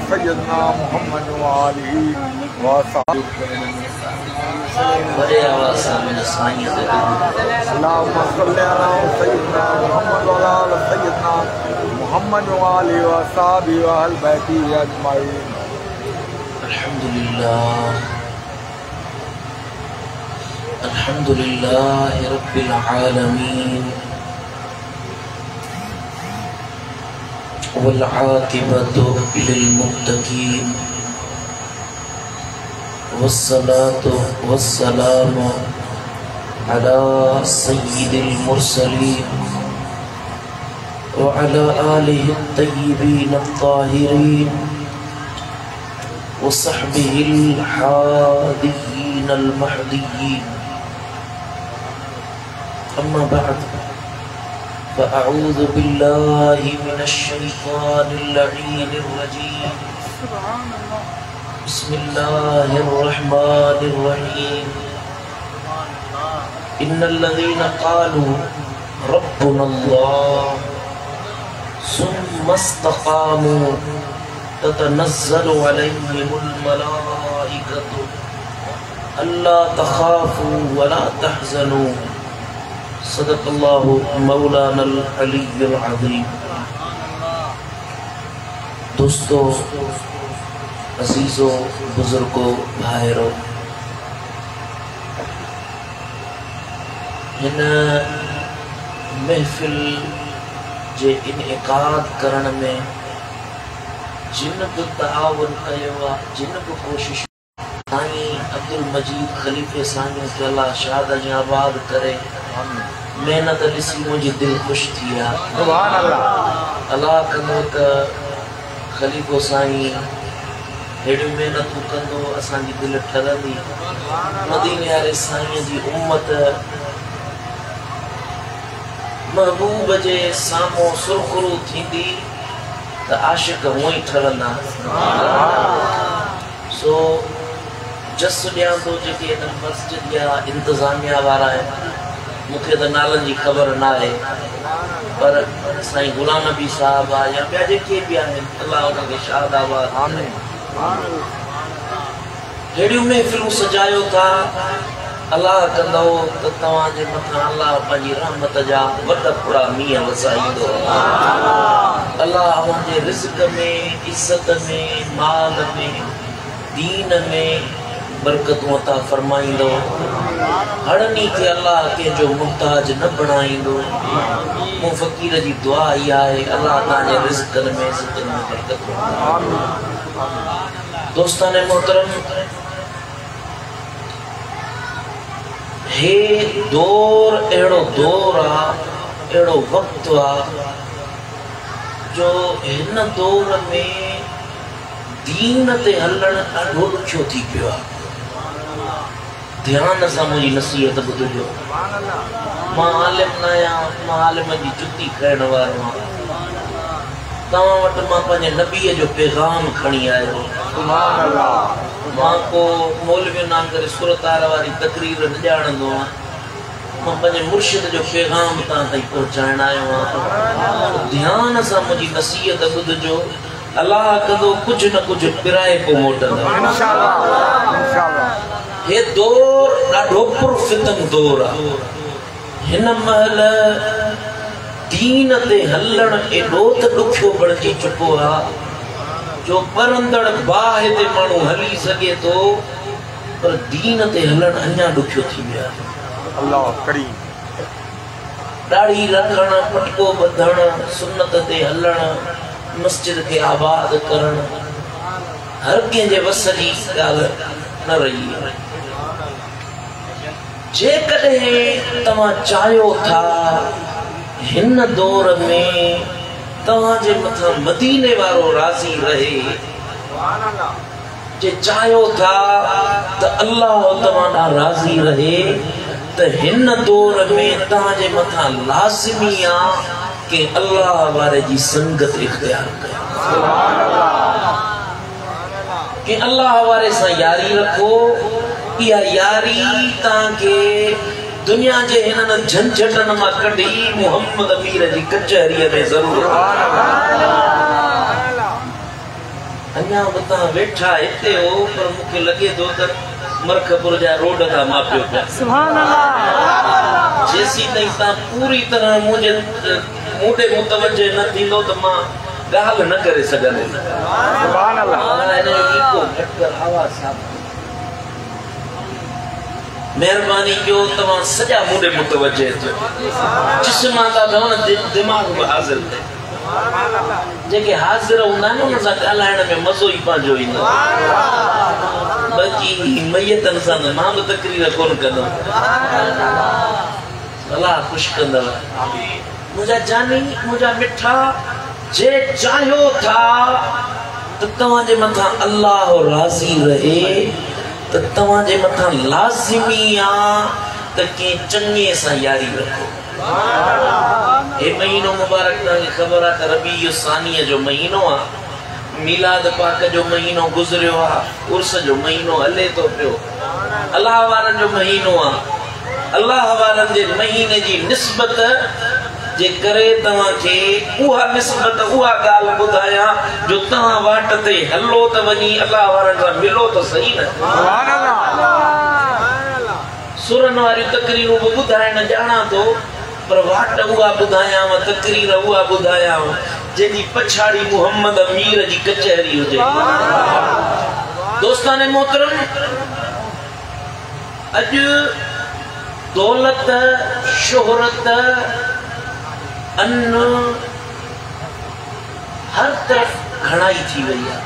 सैयदना मुहम्मद वाली बड़े आवाज़ में साईं अल्लाहुम्मा सल्ली अला सैयदना मुहम्मद व अला सैयदना मुहम्मद वाली व असहाबी व अहल बैती अजमाइन। अल्हम्दुलिल्लाह रब्बिल आलमीन वल आक़िबतु लिल मुत्तक़ीन वस्सलातु वस्सलामु अला सय्यिदिल मुरसलीन व अला आलिहि अत्तय्यिबीन अत्ताहिरीन व सहबिहिल हादियीन अल महदियीन। अम्मा बअद फ़अऊज़ु बिल्लाहि मिनश शैतानिर लईनिर रजीम। बिस्मिल्लाहिर रहमानिर रहीम। इन्नल्लज़ीना क़ालू रब्बुनल्लाह सुम्मा इस्तक़ामू ततनज़्ज़लु अलैहिमुल मलाइकतु अल्ला तख़ाफ़ू वला तहज़नू। सदक़ल्लाहु मौलानल अलीयुल अज़ीम। दोस्तों, अजीज़ों, बुजुर्गों, भाइरों, हिन महफ़िल जे इनइक़ाद करण में जिन बि तआवुन कयो आहे, जिन बि कोशिश साईं अब्दुल मजीद खलीफ़े साईं खे अल्लाह शाद ऐं आबाद करे, मेहनत ॾिसी मुंहिंजी दिलि ख़ुशि थी आहे। सुभान अल्लाह। अल्लाह कंदो त खलीफ़ो साईं हेॾियूं महिनतूं कंदो, असांजी दिलि ठरंदी। मदीने वारे साईं जी उम्मत महबूब जे साम्हूं सुरख़ुरू थींदी त आशिक़ हूअं ई ठरंदा। सो जस ॾियां थो जेके हिन मस्जिद जा इंतज़ामिया वारा आहिनि, मूंखे त नालनि जी ख़बर न आहे, पर साईं गुलाम नबी साहब आहे या ॿिया जेके बि आहिनि, अल्लाह उनखे शाद आबाद। हेड़ियूं महफ़िलूं सजायो था, अल्लाह कंदो त तव्हांजे मथां अल्लाह पंहिंजी रहमत जा वॾा थोड़ा मींहं वसाईंदो। अल्लाह अव्हांजे रिज़्क़ में, इज़्ज़त में, माल में, दीन में बरकतूं अता फरमाईंदो। हड़नी खे अल्लाह कंहिंजो मुहताज न बणाईंदो। मूं फ़क़ीर जी दुआ इहा आहे, अल्लाह तव्हांजे रिज़्क़नि में, इज़्ज़त में बरकत। दोस्ताने मोहतरम, हे दौर अहिड़ो दौर आहे, अहिड़ो वक़्तु आहे जो हिन दौर में दीन ते हलणु ॾाढो ॾुखियो थी पियो आहे। ध्यान सां मुंहिंजी नसीहत ॿुधिजो। मां आलिम न आहियां, मां आलिम जी जुती खाइण वारो आहियां। तव्हां वटि मां पंहिंजे नबीअ जो पैगाम खणी आयो। सुभान अल्लाह। मां को मौलवी नाम करे सुरतार वारी तकरीर न ॼाणंदो आहियां। मां पंहिंजे मुर्शिद जो पैगाम तव्हां ताईं पहुचाइण आयो आहियां। ध्यान सां मुंहिंजी नसीहत ॿुधिजो। अल्लाह कंदो कुझु न कुझु पिराए पोइ मोटंदो इंशाअल्लाह। इंशाअल्लाह। हे दौर ॾाढो पुरफितन दौर आहे। हिन महिल दीन ते हलणु एॾो त ॾुखियो बणिजी चुको आहे जो परंदड़ बाहि ते माण्हू हली सघे थो, पर दीन ते हलणु अञा ॾुखियो थी वियो आहे। अल्लाह करीम। दाढ़ी रखणु, पटको ॿधणु, सुन्नत ते हलणु, मस्जिद खे आबाद करणु हर कंहिंजे वस जी ॻाल्हि न रही आहे। जेकॾहिं तव्हां चाहियो था हिन दौर में तव्हांजे मथां मदीने वारो राज़ी रहे, जे चाहियो था त अल्लाह तव्हां ॾांहुं राज़ी रहे, त हिन दौर में तव्हांजे मथां लाज़िमी आहे कि अल्लाह वारे जी संगत इख्तियार कयो, कि अल्लाह वारे सां यारी रखो। इहा यारी तव्हांखे दुनिया जे हिननि झंझटनि मां कढी मोहम्मद अमीर जी कचहरीअ में ज़रूर। अञा बता वेठा हिते हो पर मूंखे लॻे थो त मरखपुर जा रोड था मापियो पिया। सुभान अल्लाह। जेसी ताईं तव्हां पूरी तरह मुंहिंजे मूंॾे मुतवजे न थींदो त मां ॻाल्हि न करे सघंदुमि। सुभान अल्लाह। महिरबानी कयो तव्हां सॼा मूंॾे मुतवजे थियो। जिस्म था ठहनि दिमाग़ में हाज़िर थिए। जेके हाज़िर हूंदा आहिनि उन सां ॻाल्हाइण में मज़ो ई पंहिंजो ईंदो। बाक़ी मैयतनि सां त मां बि तकरीर कोन कंदुमि। अलाह ख़ुशि कंदव। मुंहिंजा जानी मुंहिंजा मिठा जे चाहियो था त तव्हांजे मथां अल्लाह राज़ी रहे त तव्हांजे मथां लाज़िमी आहे त कंहिं चङे सां यारी रखो। हे महीनो मुबारक तव्हांखे ख़बर आहे त रबीउ सानीअ जो महीनो आहे। मिलाद पाक जो महीनो गुज़रियो आहे। उर्स जो महीनो हले थो पियो। अल्लाह वारनि जो महीनो आहे। अल्लाह वारनि जे महीने जी निस्बत जे करे तव्हांखे उहा निस्बत उहा ॻाल्हि ॿुधायां जो तव्हां वाट ते हलो त वञी अल्लाह वारनि सां मिलो त सही न। सुरनि वारियूं तकरीरूं बि ॿुधाइण ॼाणा थो पर वाट उहा ॿुधायांव तकरीर उहा ॿुधायांव जंहिंजी पछाड़ी मोहम्मद अमीर जी कचहरी हुजे। दोस्ताने मोहतरम अॼु दौलत शोहरत अन्न हर तरफ़ घणाई थी वई आहे।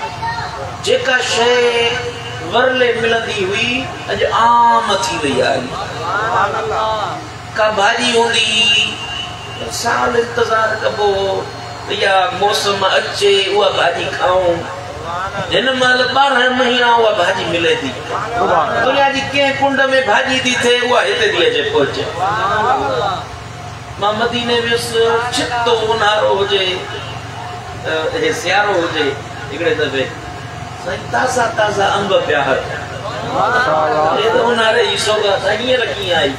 जेका शइ वरले मिलंदी हुई अॼु आम थी वई आहे। का भाॼी हूंदी साल इंतज़ार कबो या मौसम अचे उहा भाॼी खाऊं। हिन महिल 12 महीना उहा भाॼी मिले थी। दुनिया जी कंहिं कुंड में भाॼी थी थिए उहा हिते थी अचे पहुचे। मां मदीने वियुसि छितो ऊन्हारो हुजे सियारो हुजे हिकिड़े दफ़े साईं ताज़ा ताज़ा अंब पिया ऊन्हारे जी सौगात हींअर कीअं आई।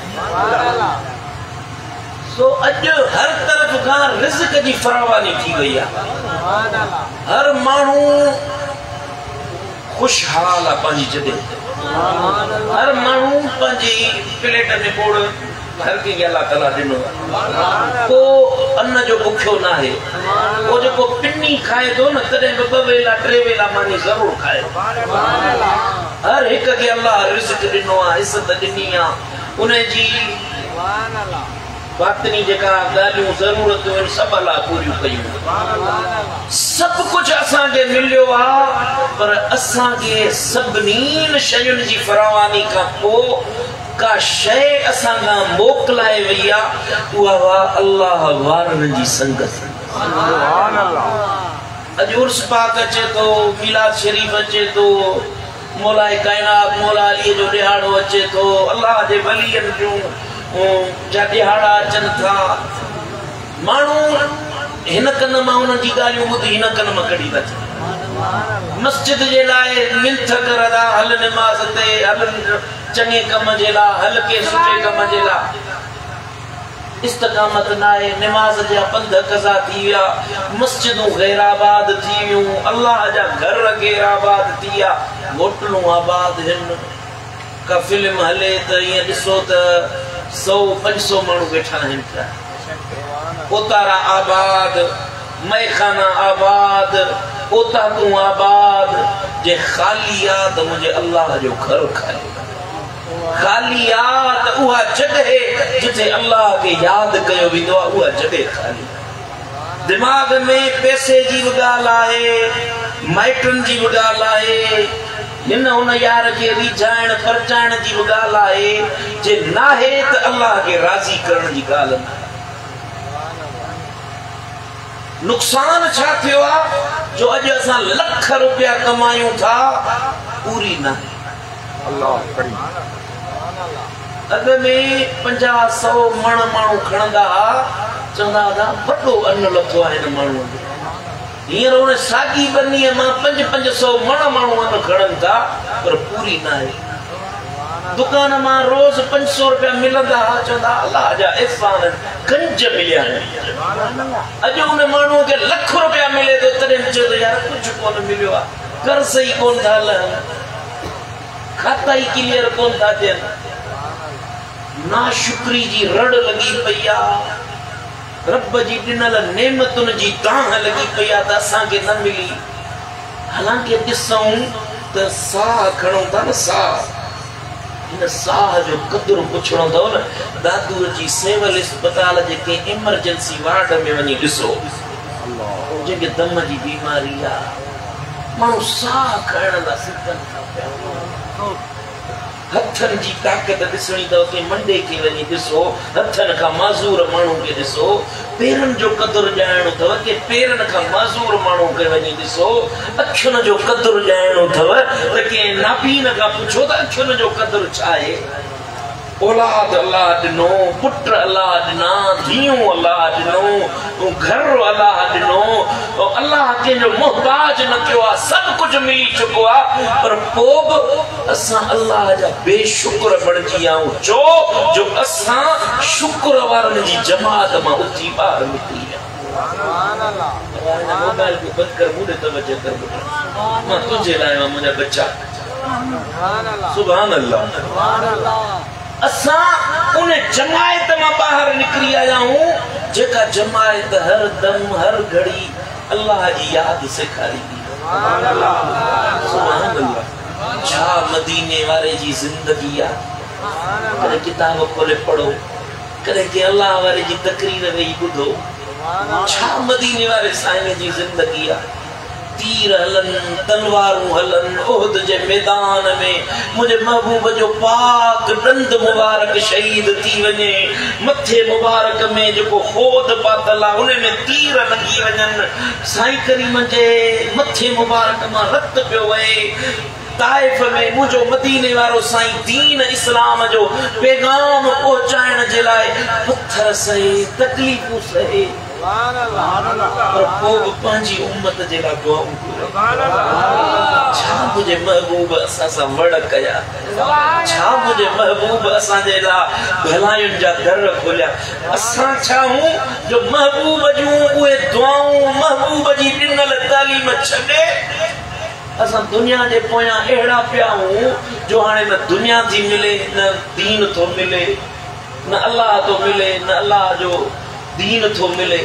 सो अॼु हर तरफ़ खां रिज़्क़ जी फरावानी थी वई आहे। हर माण्हू खुशहाल आहे पंहिंजी जॻह। हर माण्हू पंहिंजी प्लेट में बोड़ हर कंहिंखे अल्लाह ताला ॾिनो आहे। को अन्न जो बुखियो न आहे। को जेको पिनी खाए थो न तॾहिं बि 2 वेला 3 वेला मानी ज़रूरु खाए। हर हिक खे अल्लाह रिज़्क़ ॾिनो आहे इज़त ॾिनी आहे। उन जी बातनी जेका ॻाल्हियूं ज़रूरतूं आहिनि सभु अल्लाह पूरियूं कयूं। सभु कुझु असांखे मिलियो आहे पर असांखे सभिनी शयुनि जी फरावानी खां पोइ का शइ असां खां मोकिलाए वई आहे उहा अल्लाह वारनि जी संगत। अॼु उर्स पाक अचे थो मिलाद शरीफ़ अचे थो मौलाए काइनात मौला अलीअ जो ॾिहाड़ो अचे थो अल्लाह जे वलीअनि जूं जा ॾिहाड़ा अचनि था। माण्हू हिन कन मां उन्हनि जी ॻाल्हियूं ॿुधी हिन कन मां कढी था अचनि। मस्जिद जे लाइ मिंथ करदा हल निमाज़ ते हल चङे कम जे लाइ हल के सुठे कम जे लाइ इस्तकामत न आहे। निमाज़ जा पंध कज़ा थी विया। मस्जिदूं गैराबाद थी वियूं। अल्लाह जा घर गैराबाद थी विया। होटलूं आबाद आहिनि। का फिल्म हले त ईअं ॾिसो त 100-500 माण्हू वेठा आहिनि पिया। ओतारा आबाद मैखाना आबाद ओताकूं आबाद जे ख़ाली आहे त मुंहिंजे अल्लाह जो घर खाली। ख़ाली आहे त उहा जॻह जिथे अल्लाह खे यादि कयो वेंदो आहे उहा जॻह ख़ाली। दिमाग़ में पैसे जी बि ॻाल्हि आहे माइटनि जी बि ॻाल्हि आहे हिन हुन यार खे रिझाइण परचाइण जी बि ॻाल्हि आहे जे नाहे त अल्लाह खे राज़ी करण जी ॻाल्हि न। नुक़सान छा थियो आहे जो अॼु असां लख रुपया कमायूं था पूरी न। अॻ में 50-100 मण माण्हू खणंदा हुआ चवंदा हुआ वॾो अन्न लथो आहे हिन माण्हूअ जो। हींअर उन साॻी बनीअ मां 500-500 मण माण्हू अन्न खणनि था पर पूरी न आहे। दुकान मां रोज़ 500 रुपया मिलंदा हुआ चवंदा अल्लाह जा एहसान गंज मिलिया आहिनि। अॼु उन माण्हूअ खे लख रुपया मिले थो तॾहिं चए थो यार कुझु कोन मिलियो आहे। कर सही कौन था लन खाता ही क्लियर कौन था जन ना शुक्री जी रड़ लगी पया रब जी दिनल नेमतुन जी ताह लगी पया त असां के न मिली हालांकि दिसऊं त साह खणो था न साह इन साह जो कदर पुछणो अथव न दादू जी सिविल अस्पताल जेके इमरजेंसी वार्ड में वञी ॾिसो जेके दम जी बीमारी आहे माण्हू साह खणण लाइ सिकनि था पिया हथन जी ताकत ॾिसणी अथव के मंडे के वञी ॾिसो हथन खां माज़ूर माण्हू खे ॾिसो पेरनि जो क़दुरु ॼाणणो अथव के पेरनि खां माज़ूर माण्हू खे वञी ॾिसो अखियुनि जो क़दुरु ॼाणणो अथव त के नाबीन खां पुछो त अखियुनि जो क़दुरु छा आहे औलाद अल्लाह ॾिनो पुट अल्लाह ॾिना धीअरूं अल्लाह ॾिनो घर अल्लाह ॾिनो अल्लाह कंहिंजो मोहताज न कयो आहे सभु कुझु मिली चुको आहे पर पोइ बि असां अल्लाह जा बेशुक्र बणिजी आहियूं छो जो असां शुक्र वारनि जी जमात मां उथी ॿाहिरि निकिरी विया मोबाइल को बंदि कर मुझे तवज्जो कर मां तुझे लाया मुझे बच्चा सुभान अल्लाह असां उन जमायत मां ॿाहिरि निकिरी आया आहियूं जेका जमायत हर दम हर घड़ी अल्लाह जी यादि सेखारींदी सुभान अल्लाह छा मदीने वारे जी ज़िंदगी आहे कॾहिं किताब खोले पढ़ो कॾहिं के अल्लाह वारे जी तकरीर वेही ॿुधो छा मदीने वारे साईं जी ज़िंदगी आहे तीर हलन तलवारूं हलन ओहद जे मैदान में मुझे महबूब जो पाक दंद मुबारक शहीद थी वने मथे मुबारक में जो खोद पातल आहे उन में तीर लगी वजन साईं करीम जे मथे मुबारक मां रत पियो वहे ताइफ में मुझो मदीने वारो साईं दीन इस्लाम जो पैगाम पहुंचाइण जे लाइ पत्थर सहे तकलीफ़ूं सहे पर पोइ पंहिंजी उम्मत जे लाइ दुआऊं छा मुंहिंजे महबूब असां सां वड़ कया छा मुंहिंजे महबूब असांजे लाइ भलायुनि जा दर खोलिया असां छाऊं जो महबूब जूं उहे दुआऊं महबूब जी ॾिनल तालीम छॾे असां दुनिया जे पोयां अहिड़ा पिया आहियूं जो हाणे न दुनिया थी मिले न दीन थो मिले न अल्लाह थो मिले न अल्लाह जो दीन थो मिले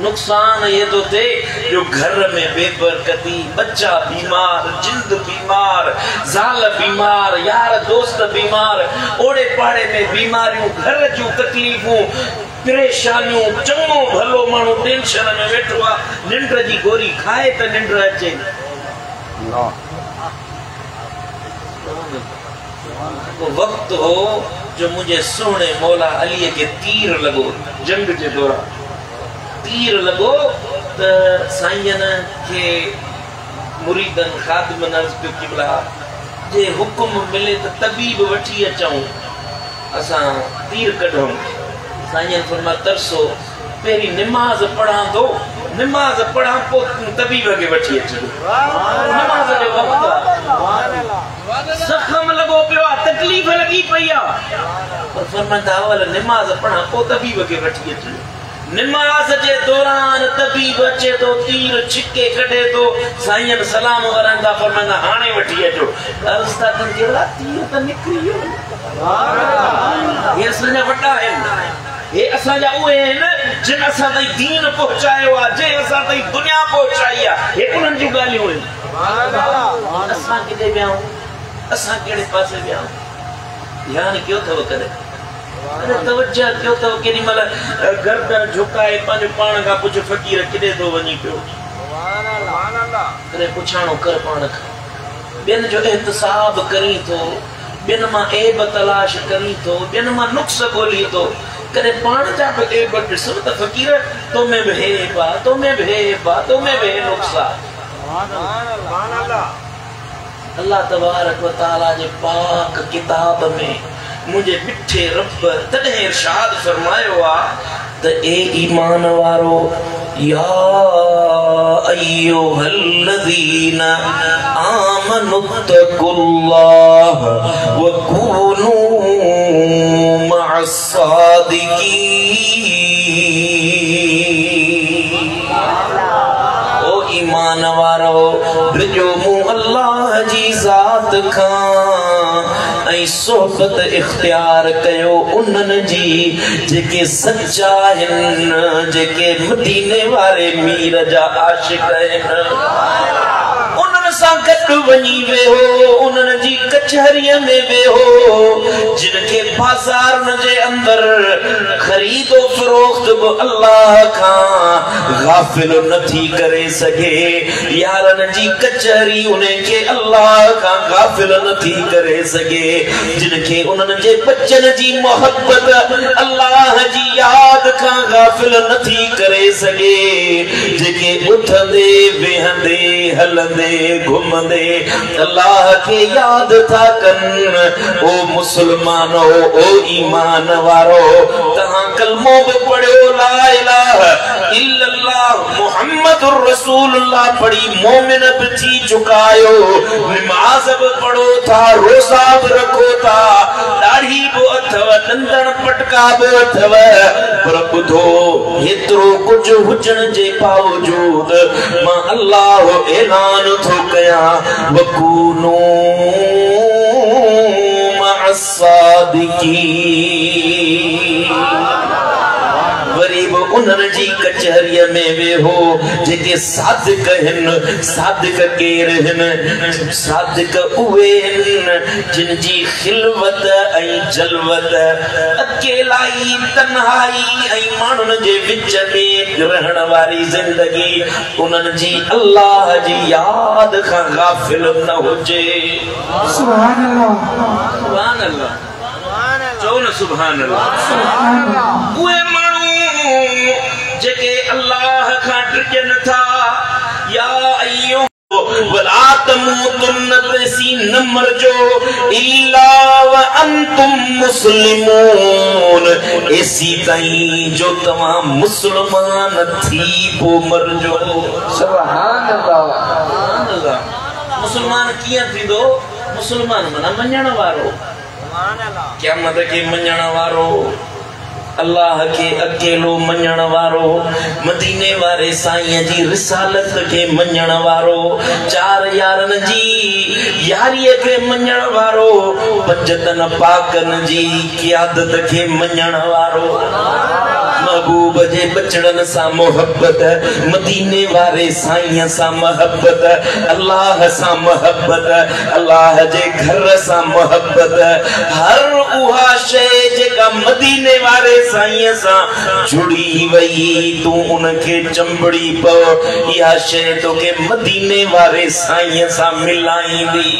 नुकसान ये तो थे जो घर में बेबरकती बच्चा बीमार जिंद बीमार जाल बीमार यार दोस्त बीमार ओड़े पाड़े में बीमारियों घर जूं तकलीफूं परेशानियों चंगो भलो मानू टेंशन में वेठो आ निंड जी गोरी खाए त निंड अचे वो वक्त हो जो मुझे सोने मौला अली के तीर लगो जंग के दौरान तीर लगो त साईं के मुरीदन खादिमन अर्ज़ कयो किबला जे हुक्म मिले त तबीब वठी अचूं असां तीर कढूं साईं फरमा तरसो पेरी नमाज पढ़ा दो नमाज पढ़ा पो तबीब के वठी अचो नमाज जो वक्त जख्म लगो पियो तकलीफ लगी पई पर फरमांदा अवल नमाज पढ़ा पो तबीब के वठी अचो नमाज जे दौरान तबीब अचे तो तीर छिके कढे तो साईं सलाम वरंदा फरमांदा हाणे वठी अचो अर्ज़ था कनि केवड़ा तीर त निकरी वियो ये असांजा वॾा आहिनि ये असांजा उहे आहिनि जिन असां ताईं दीन पहुचायो आहे जंहिं असां ताईं दुनिया पहुचाई आहे हे उन्हनि जूं ॻाल्हियूं आहिनि असां किथे विया आहियूं असां कहिड़े पासे विया आहियूं ध्यानु कयो अथव कॾहिं तवज्जो कयो अथव केॾी महिल गर्दन झुकाए पंहिंजो पाण खां कुझु फ़क़ीर किथे थो वञी पियो कॾहिं पुछाणो कर पाण खां ॿियनि जो एहतिसाब करी थो ॿियनि मां ऐब तलाश करी थो ॿियनि मां नुक्स ॻोल्ही थो कॾहिं पाण जा बि ऐब ॾिसो त फ़क़ीर तो में बि हेब आहे तो में बि हेब आहे तो में बि हे नुक्स आहे अल्लाह तबारक व तआला जे पाक किताब में मुझे मिठे रब तॾहिं इरशाद फरमायो आ त ए ईमान वारो या अय्युहल्लज़ीना आमनु तक़ुल्लाह व कूनू मअस्सादिकीन ओ ईमान वारो जो मूं अल्लाह जी ज़ात खां ऐं सोहबत इख्तियार कयो उन्हनि जी जेके सच्चा आहिनि, जेके मदीने वारे मीर जा आशिक़ आहिनि। उन्हनि सां गॾु वञी वेहो, उन्हनि जी कचहरीअ में वेहो, जिनके बाज़ारनि जे अंदरि ख़रीदो फ़रोख्त बि अल्लाह खां गाफ़िल नथी करे सघे। यारनि जी कचहरी उनखे अल्लाह खां गाफ़िल नथी करे सघे। जिनके उन्हनि जे बच्चनि जी मोहब्बत अल्लाह जी याद खां गाफ़िल नथी करे सघे। जेके उथंदे वेहंदे हलंदे घुमंदे अल्लाह के याद था कन। ओ मुसलमानो, ओ ईमान वारो, तहां कलमो बि पढ़ियो ला इलाहा इल्लल्लाह मुहम्मदुर रसूलुल्लाह पढ़ी मोमिन बि थी चुकायो, नमाज बि पढ़ो था, रोज़ा बि रखो था, दाढ़ी बि अथव, नंदन पटका बि अथव, पर ॿुधो हेतिरो कुझु हुजण जे बावजूद मां अल्लाह ऐलान थो कयां वकूनू मअस्सादिकीन। वरी बि उन्हनि जी कचहरीअ में वेहो जेके सादिक आहिनि। सादिक केर आहिनि? सादिक उहे आहिनि जिन जी खिलवत ऐं जलवत, अकेलाई तन्हाई ऐं माण्हुनि जे विच में रहण वारी ज़िंदगी उन्हनि जी अल्लाह जी याद खां गाफ़िल न हुजे। सुभान अल्लाह, सुभान अल्लाह, चओ न सुभान अल्लाह। उहे जेके अल्लाह खां डिॼनि था, या अय्यो वला तमूतुन्न तसी न मरजो इल्ला व अंतुम मुस्लिमून, ऐसी ताईं जो तव्हां मुसलमान थी पो मरजो। सुभान अल्लाह। मुसलमान कीअं थींदो? मुसलमान माना मञण वारो, क़यामत के मञण वारो, अल्लाह के अकेलो मञण वारो, मदीने वारे साईं जी रिसालत के मञण वारो, चार यारनि जी यारीअ के मञण वारो, पंजतन पाकनि जी क़यादत के मञण वारो, महबूब जे बचड़न सां मोहब्बत, मदीने वारे साईं सां मोहब्बत, अल्लाह सां मोहब्बत, अल्लाह जे घर सां मोहब्बत, हर उहा शइ जेका मदीने वारे साईं सां जुड़ी वई तू उनके चंबड़ी पव, इहा शइ तोखे मदीने वारे साईं सां मिलाईंदी।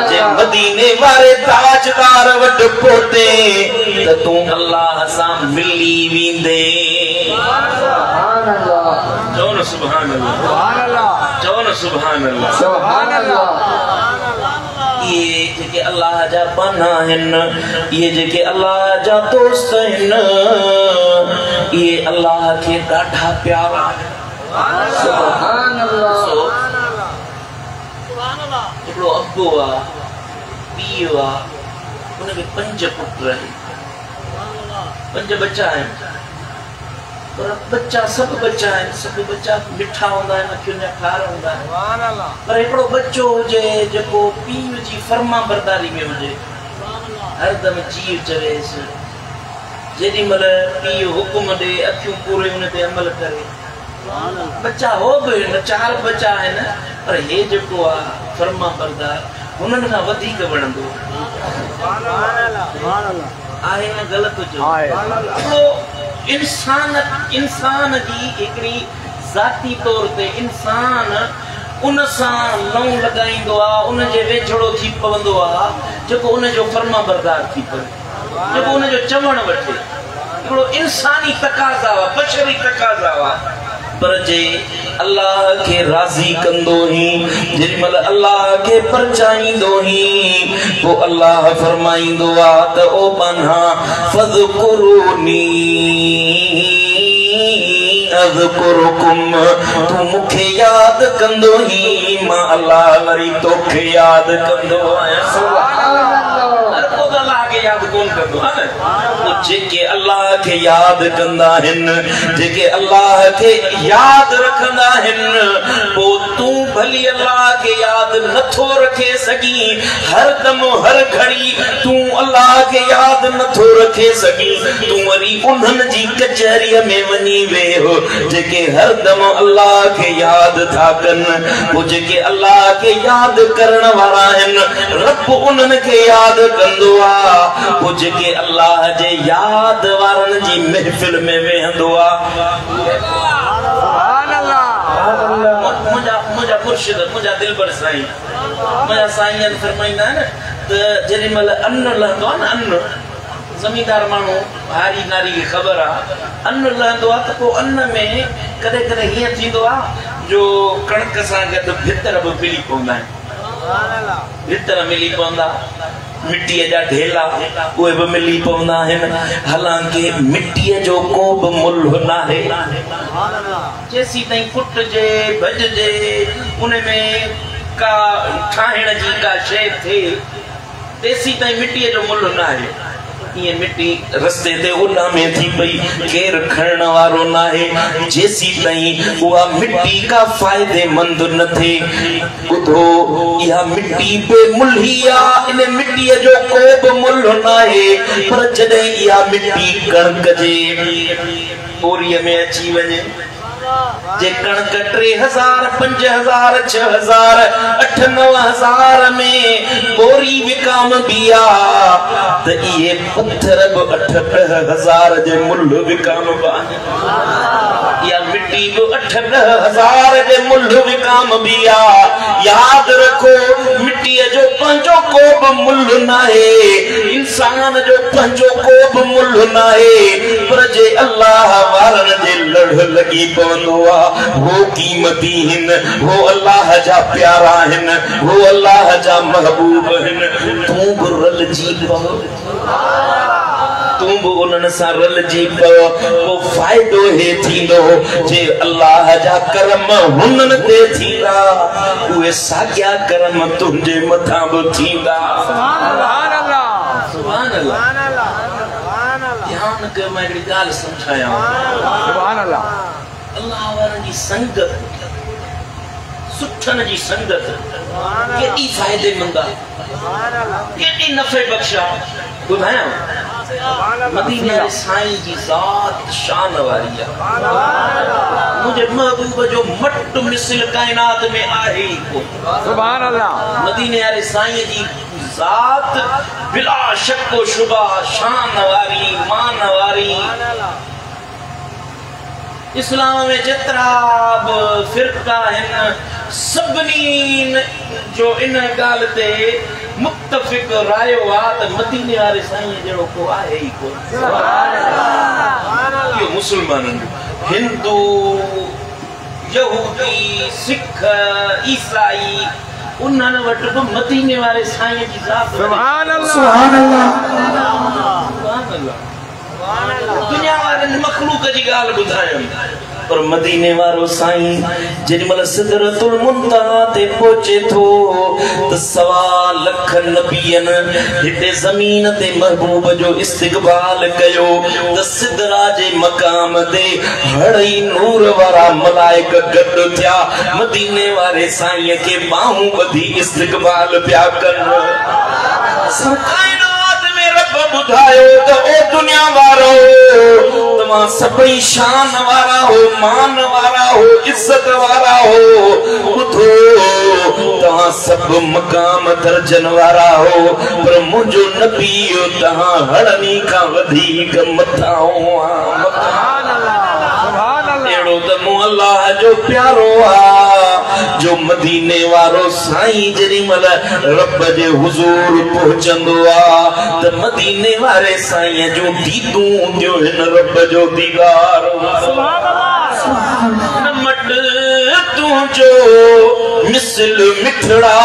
जे मदीने वारे ताजदार वटि पहुते त तू अल्लाह सां मिली वेंदे। चओ न सुभान अल्लाह, चओ न सुभान अल्लाह। ये जेके अल्लाह जा बना आहिनि, ये जेके अल्लाह जा दोस्त आहिनि, ये अल्लाह के ॾाढा प्यारा आहिनि। सुभान अल्लाह। हिकिड़ो अब्बो आहे, पीउ आहे, उनखे 5 पुट आहिनि, 5 बच्चा आहिनि, पर बच्चा सब बच्चा आहिनि, सब बच्चा मिठा हूंदा आहिनि, अखियुनि जा ठार हूंदा आहिनि, पर हिकिड़ो बच्चो हुजे जेको पीउ जी फर्मा बरदारी में हुजे, हरदम जीव चवेसि, जेॾी महिल पीउ हुकुम ॾे अखियूं पूरे हुन ते अमल करे। बच्चा हो बि 4 बच्चा आहिनि, पर हे जेको आहे फर्मा बरदार हुननि खां वधीक वणंदो आहे न ग़लति चओ। इंसान जी हिकिड़ी ज़ाती तौर ते इंसान उन सां लऊं लॻाईंदो आहे, उन जे वेझड़ो थी पवंदो आहे जेको उन जो फर्मा बरदार थी पवे, जेको उन जो चवण वठे। हिकिड़ो इंसानी तकाज़ा हुआ, बशरी तकाज़ा हुआ। पर जे अल्लाह के राज़ी कंदो ही, जेॾीमहिल अल्लाह के परचाईंदो ही, पोइ अल्लाह फरमाईंदो आहे त ओ बन्हा फज़कुरूनी अज़कुरुकुम, तू मूंखे यादि कंदो ही, मां अल्लाह वरी तोखे यादि कंदो आहियां। हर को अल्लाह के यादि कोन कंदो है वो जेके अल्लाह के याद कंदा हिन जेके अल्लाह के याद रखंदा हिन वो तू भली अल्लाह के याद नथो रखे सकी हर दम हर घड़ी तू अल्लाह के याद नथो रखे सकी तू वरी उन्हन जी कचहरी में वनी वे हो जेके हर दम अल्लाह के याद था कन वो जेके अल्लाह के याद करण वाला हन रब उन्हन के याद कंदो आ वो जेके अल्लाह जे याद वारन जी महफिल में वेहंदो आ सुभान अल्लाह मुझा मुर्शिद मुझा दिलबर साईं मुझा साईं फरमाइंदा है त जरे मल अन्न लहंदो आ न अन्न जमींदार मानू हारी नारी की खबर आ अन्न लहंदो आ त को अन्न में कदे कदे हिय थींदो आ जो कणक सां गद भितर भी मिली पवंदा आहिनि भितर मिली पवंदा मिट्टीअ जा ढेला उहे भी मिली पवंदा आहिनि हालांकि मिट्टीअ जो को भी मुल्ह नाहे जेसी ताईं कुटजे भजजे उन में का ठाहिण जी का शइ थिए तेसी ताईं मिट्टीअ जो मुल्ह नाहे ये मिट्टी रस्ते ते उला में थी पई केर खणण वारो नाहे जेसी ताईं उहा मिट्टी का फायदेमंद न थे बुधो या मिट्टी बेमुल्ही आ इन मिट्टीअ जो को बि मुल्ह नाहे पर जॾहिं इहा मिट्टी कणक जे बोरीअ में अची वञे जे कणक 3000 5000 6000 8 9000 में बोरी विकाम बिया त ये पत्थर 8-10,000 जे मुल्ह विकाम बा या मिट्टी 8-10,000 जे मुल्ह विकाम बिया याद रखो मिट्टी जो पंजो को भी मुल्ह नाहे इंसान जो पंजो को भी मुल्ह नाहे पर जे अल्लाह वारन जे लड़ लगी वो कीमती हिन वो अल्लाह जा प्यारा हिन वो अल्लाह जा महबूब हिन तू भी रल जी पव तू भी उन्हनि सां रल जी पव वो फायदो हे थींदो जे अल्लाह जा करम हुननि ते थींदा उहे साॻिया करम तुंहिंजे मथां बि थींदा सुभान अल्लाह सुभान अल्लाह ध्यान के मैं हिकिड़ी ॻाल्हि सम्झायां सुभान अल्लाह अल्लाह वारन जी संगत सुठन जी संगत केडी फायदेमंद केडी नफे बख्शा बुधाया मदीने वाले साईं जी जात शान वाली है मुझे महबूब जो मट मिसल कायनात में आहे को सुभान अल्लाह मदीने वाले साईं जी जात बिला शक व शुबा शान वाली मान वाली इस्लाम में जितरा फिरका है सबनी जो इन गाल ते मुत्तफिक रायो आ त मदीने वाले साईं जड़ो को आहे ही को सुभान अल्लाह यो मुसलमानन हिंदू यहूदी सिख ईसाई उन्हन वट भी मदीने वाले साईं जी जात सुभान अल्लाह सुभान अल्लाह सुभान अल्लाह दुनिया वाले मखलूक जी गाल बुधायो पर मदीने वारो साईं जेमल सिदरतुल मुंतहा ते पहुचे थो त 1.25 लाख नबियन हिते जमीन ते महबूब जो इस्तकबाल कयो त सिदरा जे मकाम ते हड़ई नूर वारा मलाइक गड थिया मदीने वाले साईं के बाहूं बधी इस्तकबाल पिया कर बुधायो तो ओ दुनिया वारो तमा सभई शान वारा हो मान वारा हो इज्जत वारा हो बुधो तहां सब मकाम दर्जन वारा हो पर मुझो नबी तहां हड़नी का वधीक मथा हो सुभान अल्लाह सुभान अल्लाह एड़ो त अल्लाह जो प्यारो आ जो मदीने वारो साईं जरी मल रब जे हुजूर पहुंचंदो आ त मदीने वाले साईं जो दीदू जो हिन रब जो दीदार सुभान अल्लाह नमट तू जो मिसल मिठड़ा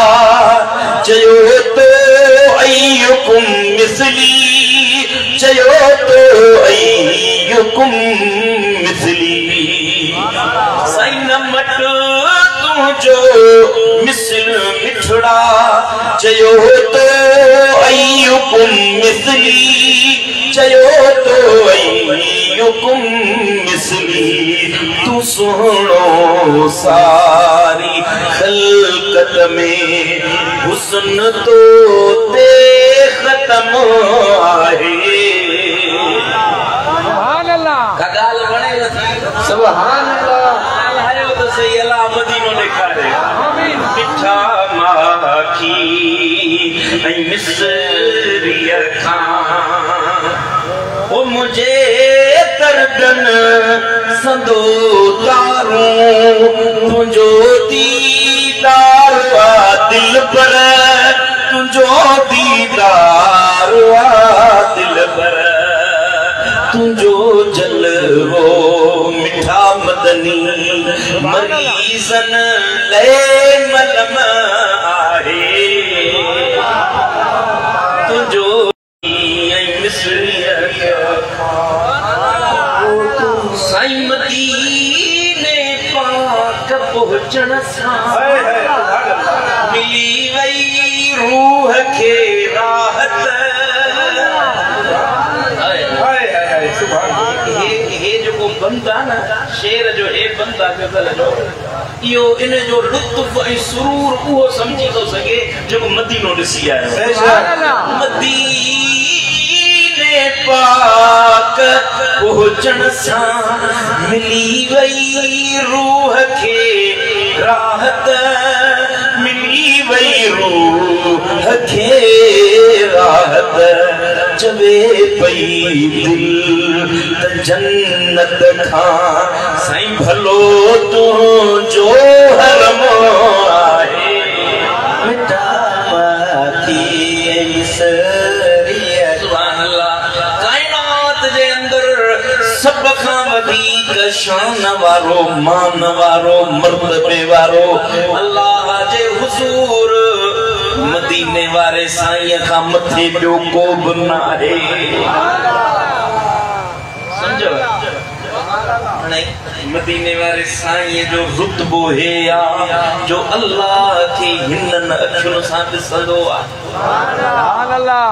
चयो तो अय्युकुम मिसली चयो तो अय्युकुम मिसली साईं नमट जो मिसल मिठड़ा चयो तो अय्युकुम मिस्ली चयो तो अय्युकुम मिस्ली तू सुनो सारी खलकत में हुस्न तो ते खत्म आहे सुभान अल्लाह का गाल बणे नथी सुभान अल्लाह आयो तो सही अल्लाह मदीनो ॾेखारे आमीन मिठा माखी ऐं मिस्री खां ओ मुझे तरदन संदो तारूं तुझो दीदार वा दिल पर तुझो दीदार वा दिल पर तुझो जलवो मिठा मदनी मरीजन ले मलम आहे तुझो साईं मदीने पाक पहुंचण सां मिली वई रूह खे राहत हे जो बंदा न शेर जो हे बंदा गज़ल जो इहो इन जो लुत्फ ऐं सुरूर उहो समझी थो सघे जेको मदीनो ॾिसी आयो मदीने पाक पहुचण सां मिली वई रूह खे राहत मिली वई रूह खे राहत चवे पई दिल त जन्नत खां साईं भलो तुंहिंजो हरम आहे मिठा माखी मिसरी सुभान अल्लाह कायनात जे अंदर सब खां वधीक शान वारो मान वारो मर्तबे वारो अल्लाह जे हुजूर मदीने वारे साईं खां मथे ॿियो को बि न आहे समझो मदीने वारे साईं जो रुतबो हे आ जो अल्लाह खे हिनन अखियुनि सां ॾिसंदो आहे सुभान अल्लाह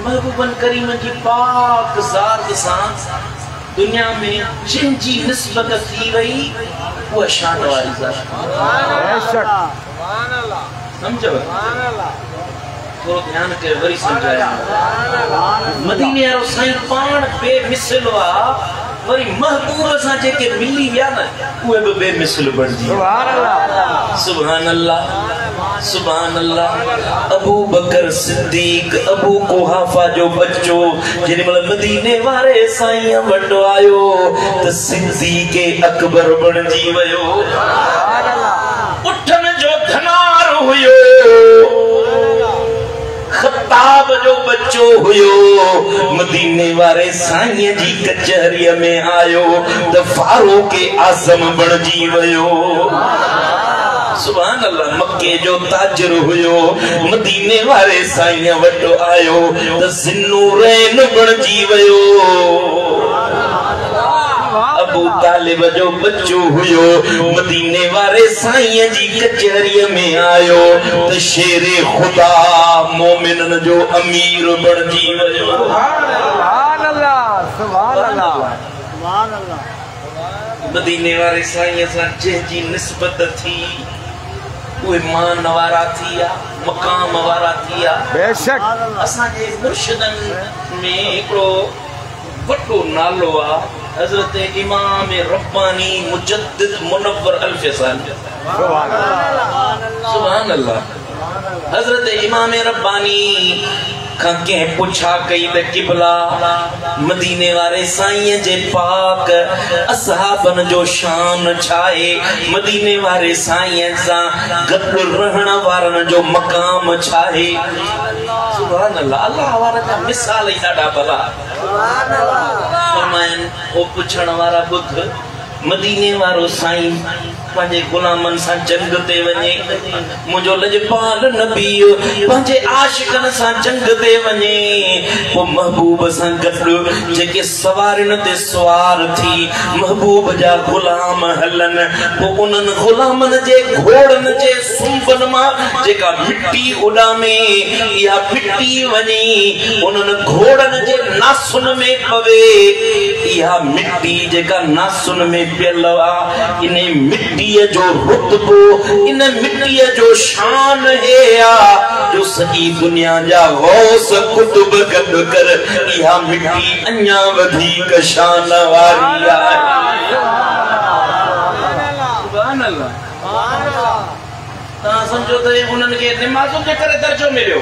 महबूबन करीम जी पाक ज़ात सां दुनिया में जिनजी निस्बत थी वई उहा शान वारी ज़ात बेशक समझो थोड़ो ध्यान के वरी समझाया मदीने वारो साईं पाण बेमिसल आ वरी महबूब सां जेके मिली विया न उहे बि बेमिसल बणजी सुभान अल्लाह सुभान अल्लाह सुभान अल्लाह अबू बकर सिद्दीक अबू कुहाफा जो बच्चो जेने मतलब मदीने वारे साईं वटो आयो त सिद्दीक अकबर बणजी वयो सुभान अल्लाह उठन जो धनार हुयो खत्ताब जो बच्चो हुयो मदीने वारे साईं जी कचहरी में आयो त फारूक आज़म बणजी वयो सुभान अल्लाह मक्के जो ताजर हुयो मदीने वारे साईं वटो आयो त ज़िन्नूरैन बणजी वयो अबू तालिब जो बच्चो हुयो मदीने वारे साईं जी कचहरी में आयो त शेरे खुदा मोमिनन जो अमीर बणजी वयो सुभान अल्लाह सुभान अल्लाह सुभान अल्लाह मदीने वारे साईं सां जंहिंजी निस्बत थी उहे मान वारा थिया मकाम वारा थिया बेशक असांजे मुर्शिदन में हिकिड़ो वॾो नालो आहे हज़रत इमाम रब्बानी मुजद्दिद मुनव्वर अल-फ़ैज़ानी सुभान अल्लाह हज़रत इमाम रब्बानी खां कंहिं पुछा कई त क़िबला मदीने वारे साईं जे पाक असहाबन जो शान छाए मदीने वारे साईं सां गॾु रहण वारनि जो मक़ाम छाए सुभान अल्लाह अल्लाह वारा जा मिसाल ई ॾाढा भला सुभान अल्लाह फरमाइन ओ पुछण वारा ॿुध मदीने वारो साईं पंहिंजे गुलामनि सां जंग ते वञे मुंहिंजो लजपाल नबी पंहिंजे आशिकनि सां जंग ते वञे पोइ महबूब सां गॾु जेके सवारियुनि ते सवार थी महबूब जा गुलाम हलनि पोइ उन्हनि गुलामनि जे घोड़नि जे सुंभनि मां जेका मिट्टी उॾामे इहा मिट्टी वञी उन्हनि घोड़नि जे नासुनि में पवे इहा मिट्टी जेका नासुनि में पियल आहे इन मिट्टीअ जो रुतबो इन मिट्टीअ जो शान है जो सॼी दुनिया जा गौस कुतुब गॾु कर इहा मिट्टी अञा वधीक शान वारी आहे सुभान अल्लाह तव्हां सम्झो त उन्हनि खे निमाज़ुनि जे करे दर्जो मिलियो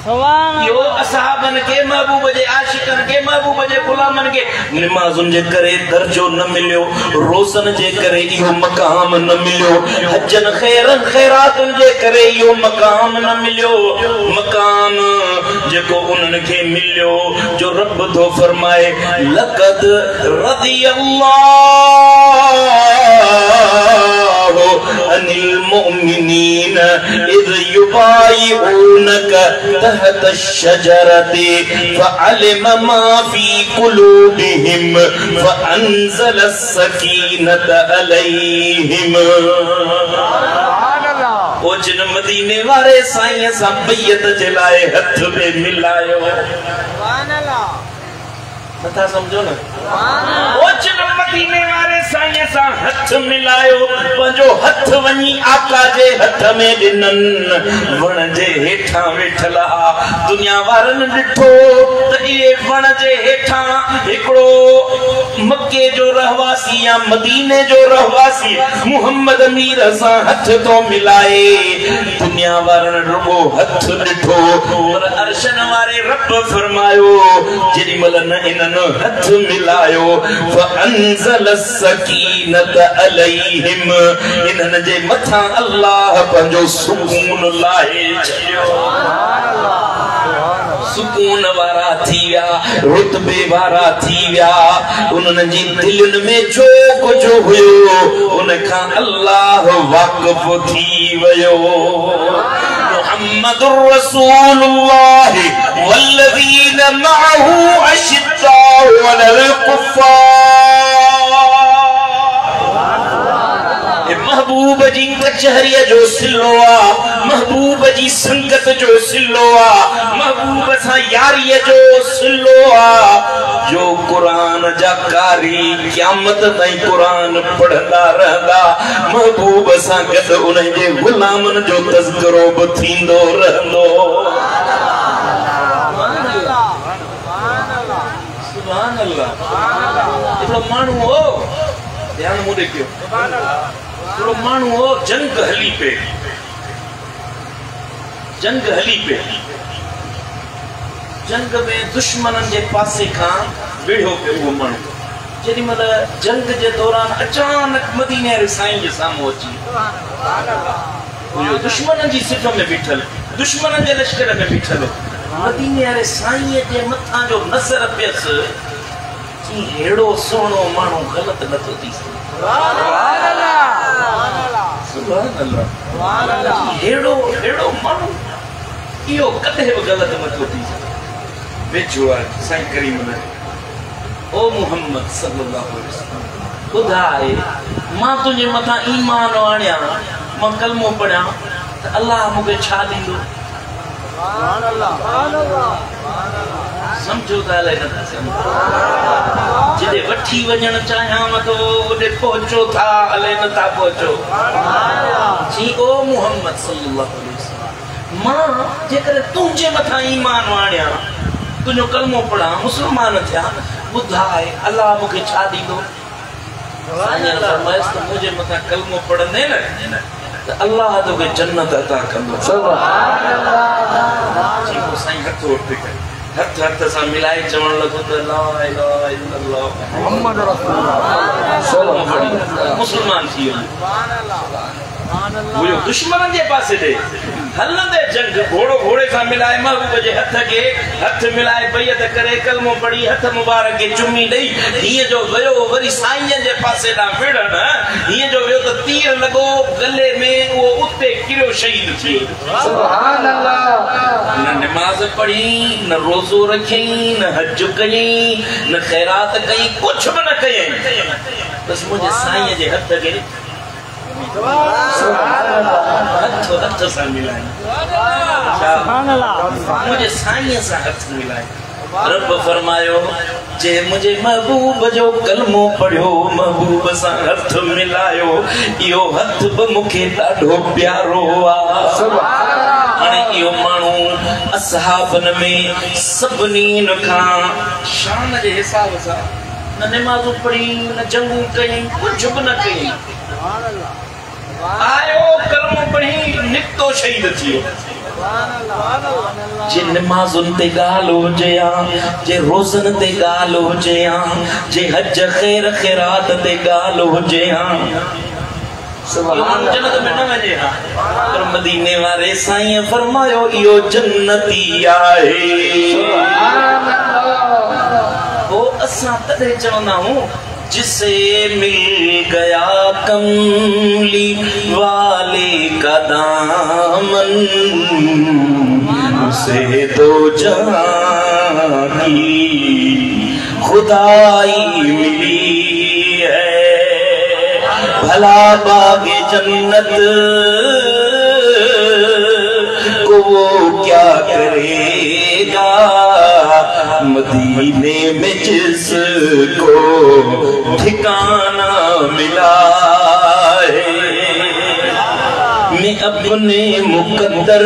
यो असहाबनि के महबूब जे आशिकनि के महबूब जे गुलामनि के निमाज़ुनि जे करे दर्जो न मिलियो रोज़नि जे करे इहो मक़ाम न मिलियो हजनि ख़ैरनि ख़ैरातुनि जे करे इहो मक़ाम न मिलियो मक़ाम जेको उन्हनि खे मिलियो जो रब थो फरमाए लक़द रदियल्लाहु अनिल मुमिनीन इज़ युबाइऊनक तहत अश-शजरति फअलिम मा फी कुलूबिहिम फअंज़ल अस-सकीनत अलैहिम ओ जिन मदीने वारे साईं सां बैयत जे लाइ हथ पे मिलायो सुभान अल्लाह नथा समझो न ओ जिन मदीने वारे साईं सां हथ मिलायो पंहिंजो हथ वञी आका जे हथ में ॾिनन वण जे हेठां वेठल दुनिया वारनि ॾिठो त इहे वण जे हेठां हिकिड़ो मक्के जो रहवासी या मदीने जो रहवासी मुहम्मद मीर सां हथ तो मिलाए दुनिया वारनि रुगो हथ ॾिठो पर अर्शन वारे रब फरमायो जेॾीमहिल न इन्हनि हथ मिलायो फअंज़ल सकीनत अलैहिम इन्हनि जे मथां अल्लाह पंहिंजो सुकून लाहे छॾियो सुकून वारा थी विया रुतबे वारा थी विया उन्हनि जी दिलनि में जो कुछ हुयो उनखां अल्लाह वाक़िफ़ थी वियो मुहम्मदुर रसूलुल्लाह वल्लज़ीन मअहू अशिद्दाउ अलल कुफ़्फ़ार महबूब जी कचहरीअ जो सिलो महबूब जी संगत जो सिलो महबूब सां यारीअ जो सिलो जो कुरान जा कारी क़यामत ताईं कुरान पढ़ंदा रहंदा महबूब सां गॾु उन्हनि जे गुलामनि जो तज़किरो बि थींदो रहंदो सुभान अल्लाह हिकिड़ो माण्हू हो ध्यान मूं ॾेखियो हिकिड़ो माण्हू हो जंग हली पे जंग में दुश्मननि जे पासे खां वेढ़ो पियो उहो माण्हू जेॾीमहिल जंग जे दौरान अचानक मदीने वारे साईं जे साम्हूं अची दुश्मननि जी सिफ़ में बीठल दुश्मननि जे लश्कर में बीठल मदीने वारे साईं जे मथां जो नज़र पियसि चई हेड़ो सोहणो माण्हू ग़लति नथो थी सघे हेड़ो माण्हू इहो कॾहिं बि ग़लति नथो थी सघे वेझो आहे साईं करीम ने ओ मुहम्मद सल्लल्लाहु अलैहि वसल्लम ॿुधाए मां तुंहिंजे मथां ईमान आणियां मां कलमो पढ़ियां त अल्लाह मूंखे छा ॾींदो समझो था अलाए नथा सम्झो जिथे वठी वञण चाहियां तो ओॾे पहुचो था अलाए नथा पहुचो जी ओ मुहम्मद सल्लल्लाहु अलैहि वसल्लम मां जेकर तुंहिंजे मथां ईमान आणियां तुंहिंजो कलमो पढ़ां मुस्लमान थिया ॿुधाए अल्लाह मूंखे छा ॾींदो फरमाइस त मुंहिंजे मथां कलमो पढ़ंदे न त अल्लाह तोखे जन्नत अता कंदो साईं हथ उठ हथ हथ सां मिलाए चवण लॻो त ला इलाहा इल्लल्लाह मुहम्मद रसूलुल्लाह मुस्लमान थी वियो हुयो दुश्मननि जे पासे ॾे हलंदे जंग घोड़ो घोड़े सां मिलाए महबूब जे हथ के हथ मिलाए बैयत करे कलमो पढ़ी हथ मुबारक के चुमी ॾेई हीअं जो वियो वरी साईं जे पासे ॾांहुं फिरण हीअं जो वियो त तीर लॻो गले में उहो उते किरियो शहीद थी सुभान अल्लाह न नमाज पढ़ी न रोज़ो रखियईं न हज कयईं न खैरात कई कुछ भी न कयईं बस मुझे साईं जे हथ के हथ सां मिलाए मुझे साईं सां हथ मिलाए रब फरमायो जे मुझे महबूब जो कलमो पढ़ियो महबूब सां हथ मिलायो इहो हथ बि मूंखे ॾाढो प्यारो आहे हाणे इहो माण्हू असहाबन में सभिनी खां शान जे हिसाब सां न नमाज़ूं पढ़ी न जंगूं कई कुछ भी न कई आयो कलमो पढ़ी निकतो शहीद थियो जे नमाज़ुन ते गाल हो जया जे रोज़न ते गाल हो जया जे हज खैर खैरात ते गाल हो जया सुभान जन्नत में न वञे पर मदीने वारे साईं फरमायो इहो जन्नती आहे सुभान अल्लाह वो असां तॾहिं चवंदा हूं जिसे मिल गया कमली वाले का दामन उसे दो जहां की खुदाई मिली है भला बागे जन्नत को वो क्या करेगा मदीने में जिसको ठिकाना मिला है मैं अपने मुकद्दर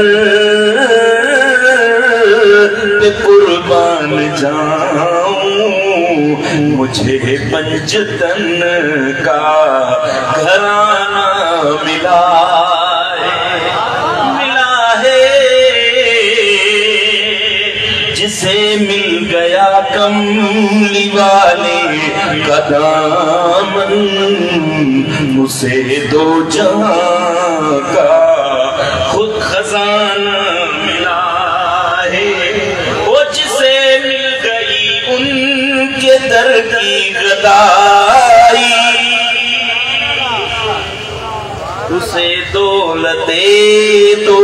पे कुर्बान जाऊं मुझे पंचतन का घराना मिला जिसे मिल गया कमली वाले का दामन उसे दो जहां का खुद खजाना मिला है वो जिसे मिल गई उनके दर की गदाई उसे दौलते तो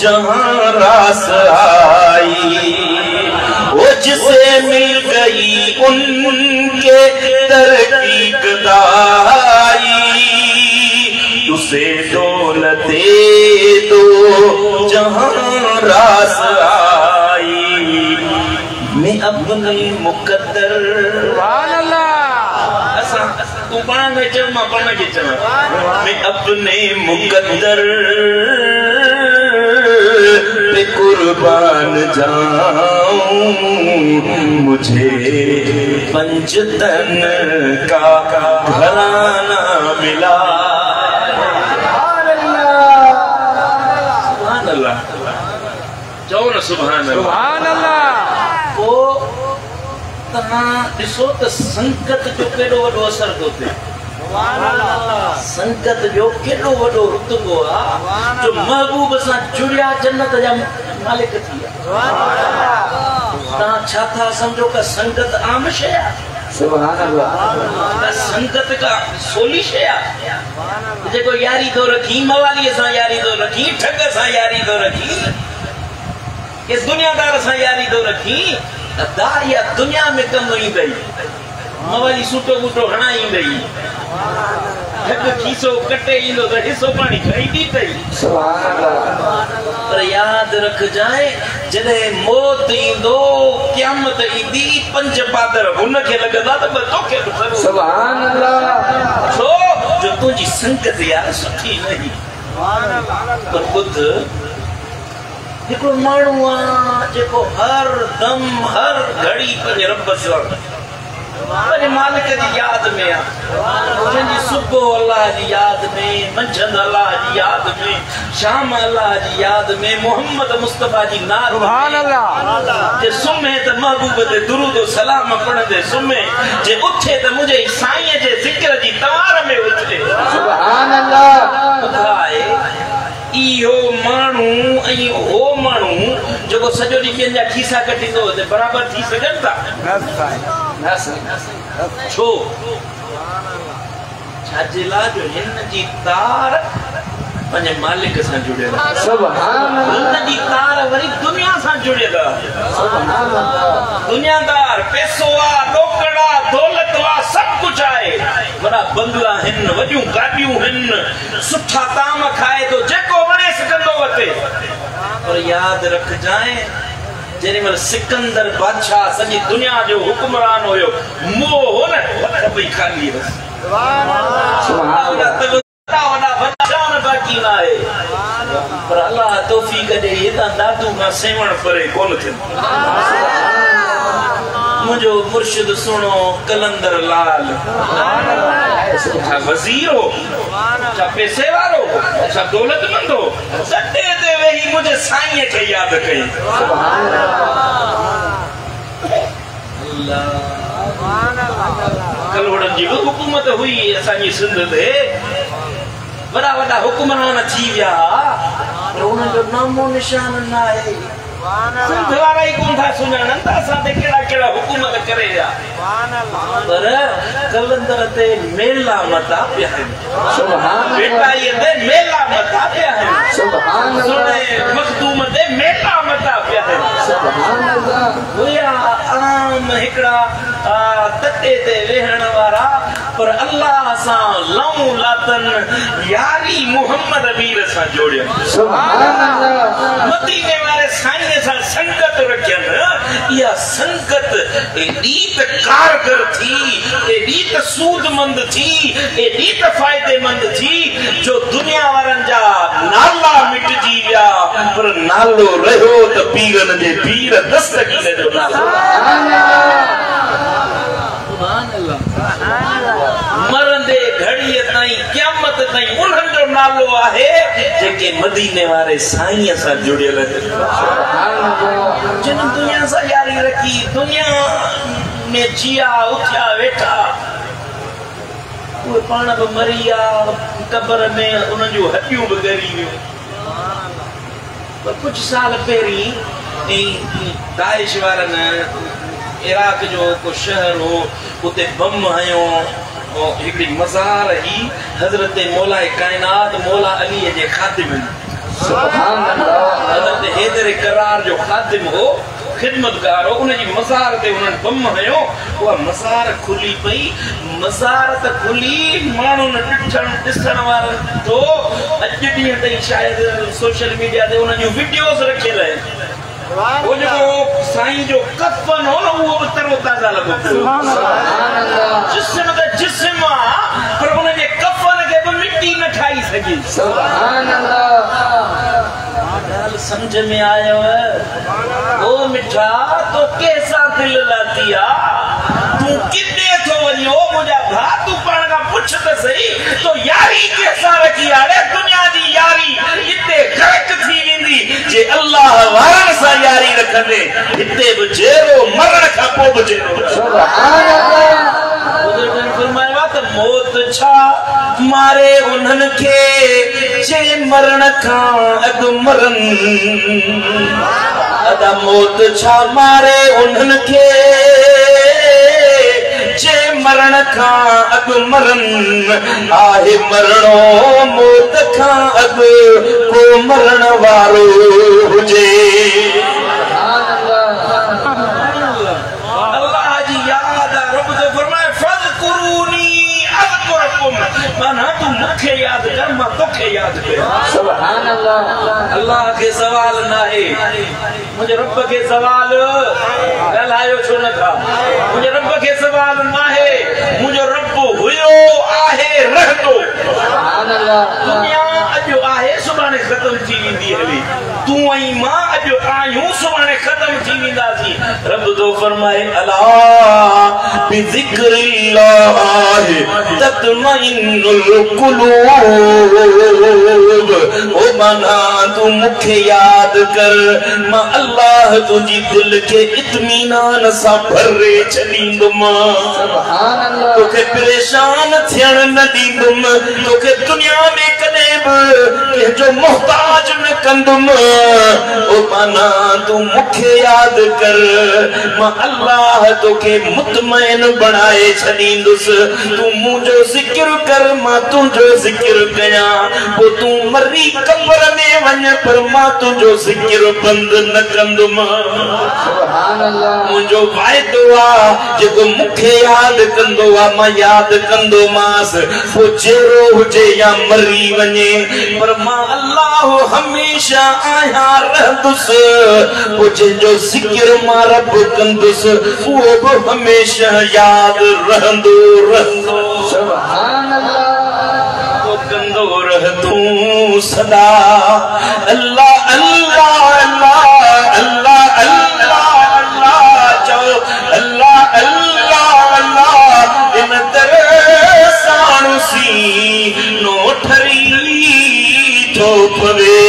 जहां रास आई वो जिसे मिल गई उनके दर की गदाई उसे दौलते तो जहां रास आई मैं अपने मुकद्दर सुभान अल्लाह तू पढ़ा में चल मैं पढ़ना के चल मैं अपने मुकद्दर पे कुर्बान जाऊं मुझे पंचतन का घराना मिला सुभान अल्लाह चलो ना सुभान अल्लाह ओ तना ॾिसो त संकट जो केॾो वॾो असर थो थिए संकट जो केॾो वॾो रुतबो आहे जो महबूब सां जुड़िया जन्नत जा मालिक थी विया तव्हां छा था सम्झो का संकट आम शइ आहे सुभान अल्लाह संकट का सोली शइ आहे जेको यारी थो रखी मवालीअ सां यारी थो रखी ठग सां यारी थो रखी इस दुनियादार सां यारी थो रखी दारिया दुनिया में कम ईंदई मवाली सूटो बूटो हणा ईंदई ठग खीसो कटे ईंदो त हिसो पाणी खाई ॾींदई सुभान अल्लाह पर याद रख जाए जॾहिं मौत ईंदो क़यामत ईंदी पंज पादर हुनखे लॻंदा त बि तोखे बि सुभान अल्लाह छो जो तुंहिंजी संगत यार सुठी नहीं पर ॿुध हिकिड़ो माण्हू आहे जेको हर दम हर घड़ी पंहिंजे रब सां पंहिंजे मालिक जी याद में आहे जंहिंजी सुबुह अल्लाह जी याद में मंझंदि अल्लाह जी याद में शाम अल्लाह जी याद में मोहम्मद मुस्तफा जी नात सुभान अल्लाह जे सुम्हे त महबूब ते दुरूद सलाम पढ़ंदे सुम्हे जे उथे त मुंहिंजे साईं जे ज़िक्र जी तवार में उथे सुभान अल्लाह ॿुधाए इहो माण्हू ऐं हो माण्हू जेको सॼो ॾींहुं ॿियनि जा खीसा कटींदो त बराबरि थी सघनि था? छो? छाजे लाइ जो हिन जी तार पंहिंजे मालिक सां जुड़ियल आहे। हिन जी तार वरी दुनिया सां जुड़ियल आहे। दुनियादार पैसो आहे, ॾोकड़ आहे, दौलत आहे, सभु कुझु आहे, वॾा बंगला आहिनि, वॾियूं गाॾियूं आहिनि, सुठा ताम खाए थो, जेको वणे सघंदो वठे। पर यादि रखजांइ जेॾी महिल सिकंदर बादशाह सॼी दुनिया जो हुकुमरान हुयो, मोह हो न पई खाली बसि। बाक़ी न आहे पर अल्लाह तौफीक ॾे हितां दादू खां सेवण परे कोन थियनि। मुंहिंजो मुर्शिद सुणो कलंदर लाल छा वज़ीर हो, छा पैसे वारो, छा दौलतमंद हो, सटे ते वेही मुंहिंजे साईं खे यादि कई। कलवड़नि जी बि हुकूमत हुई असांजी सिंध ते, वॾा वॾा हुकुमरान थी विया, पर उन्हनि जो नामो निशान न आहे। सिंध वारा ई कोन था सुञाणनि त असां ते कहिड़ा कहिड़ा हुकूमत करे विया। पर कलंदर ते मेला मता पिया आहिनि, बेटाईअ ते मेला मता पिया आहिनि, सुणे मखदूम ते मेला मता पिया आहिनि। हुया आम हिकिड़ा तटे ते वेहण वारा, पर अल्लाह सां लऊं लातन यारी मोहम्मद अमीर सां जोड़ियनि। मदीने वारे साईं सां संगत रखियनि। इहा संगत एॾी त कारगर थी, एॾी त सूदमंद थी, एॾी त फ़ाइदेमंद थी जो दुनिया वारनि जा नाला मिटजी विया, पर नालो रहियो त पीरनि जे पीर दस्तगीर जो नालो। मरंदे घड़ीअ ताईं क़यामत ताईं उन्हनि जो नालो आहे जेके मदीने वारे साईं सां जुड़ियल आहिनि, जिन दुनिया सां यारी रखी, दुनिया में जिया उथिया वेठा, उहे पाण बि मरी विया, क़बर में उन्हनि जूं हॾियूं बि ॻरी वियूं। पर कुझु साल पहिरीं दाइश वारनि इराक जो को शहर हो, उते बम हयो, हिकिड़ी मज़ार ही हज़रत मौला काइनात मौला अलीअ जे ख़ातिम, हज़रत हैदर करार जो ख़ातिम हो, खिदमतगार हो, उनजी मज़ार ते उन्हनि बम हयो। उहा मज़ार खुली पई, मज़ार त खुली, माण्हुनि ॾिसण वारनि तो अॼु ॾींहं ताईं शायदि सोशल मीडिया ते उन्हनि जूं वीडियोज़ रखियल आहिनि। वो जेको साईं जो कफन हो न, उहो बि तरो ताज़ा लॻो पियो। जिस्म त जिस्म आहे, पर उनजे कफन खे बि मिटी न खाई सघी। ॻाल्हि सम्झ में आयो? ओ मिठा तो कैसा दिल लाती आ, तूं किथे थो वञो मुंहिंजा भाउ, तूं पाण खां पुछ त सही, तो यारी कैसा रखी आहे? दुनिया जी यारी हिते ग़रक़ थी वेंदी जे अल्लाह वारनि सां यारी रखंदे, हिते बि जहिड़ो मरण खां पोइ बि जहिड़ो। बुज़ुर्गनि फरमायो त मौत छा मारे उन्हनि खे जे मरण खां अॻु मरनि, अदा मौत छा मारे उन्हनि खे जे मरण खां अॻु मरनि, आहे मरणो मौत खां अॻु को मरण वारो हुजे। अल्लाह जी याद आहे, रब तो फरमाए फज़कुरूनी अज़कुरकुम, माना तू मूंखे यादि कर, मां तोखे यादि कयां। सुभान अल्लाह। अल्लाह खे सवाल न आहे, मुंहिंजे रब खे सवाल ॻाल्हायो छो न था? मुंहिंजे रब खे सवाल न आहे, मुंहिंजो रब हुयो, आहे, रहंदो। दुनिया अॼु आहे, सुभाणे ख़तम थी वेंदी हली, तूं ऐं मां अॼु आहियूं, सुभाणे ख़तम थी वेंदासीं। रब तो फरमाए अला बिज़िक्रिल्लाहि तत्मइन्नुल क़ुलूब, ओ माना तू मूंखे यादि कर, मां अल्लाह तुंहिंजी दिल खे इत्मीनान सां भरे छॾींदुमि, तोखे परेशान थियण न ॾींदुमि, तोखे दुनिया में कॾहिं बि कंहिंजो मोहताज न कंदुम ओ माना तू मुखे याद कर मां अल्लाह तोखे मुतमइन बनाए छदींदुस तू मुझो जिक्र कर मां तुझो जिक्र कया वो तू मरी कब्र में वने पर मां तुझो जिक्र बंद न कंदुम सुभान अल्लाह मुझो वायदो आ जेको मुखे याद कंदो आ मां याद कंदो मास वो जेरो हुजे या मरी वने पर मां अल्लाह हमेशा आया रहंदुस वो जो जिक्र मां रब कंदुस वो भी हमेशा याद रहंदो रहंदो सुभान अल्लाह वो कंदो रह तू सदा अल्लाह अल्लाह अल्लाह अल्लाह अल्लाह अल्लाह चो अल्लाह अल्लाह अल्लाह इन तेरे साणु सी नो ठरी तो पवे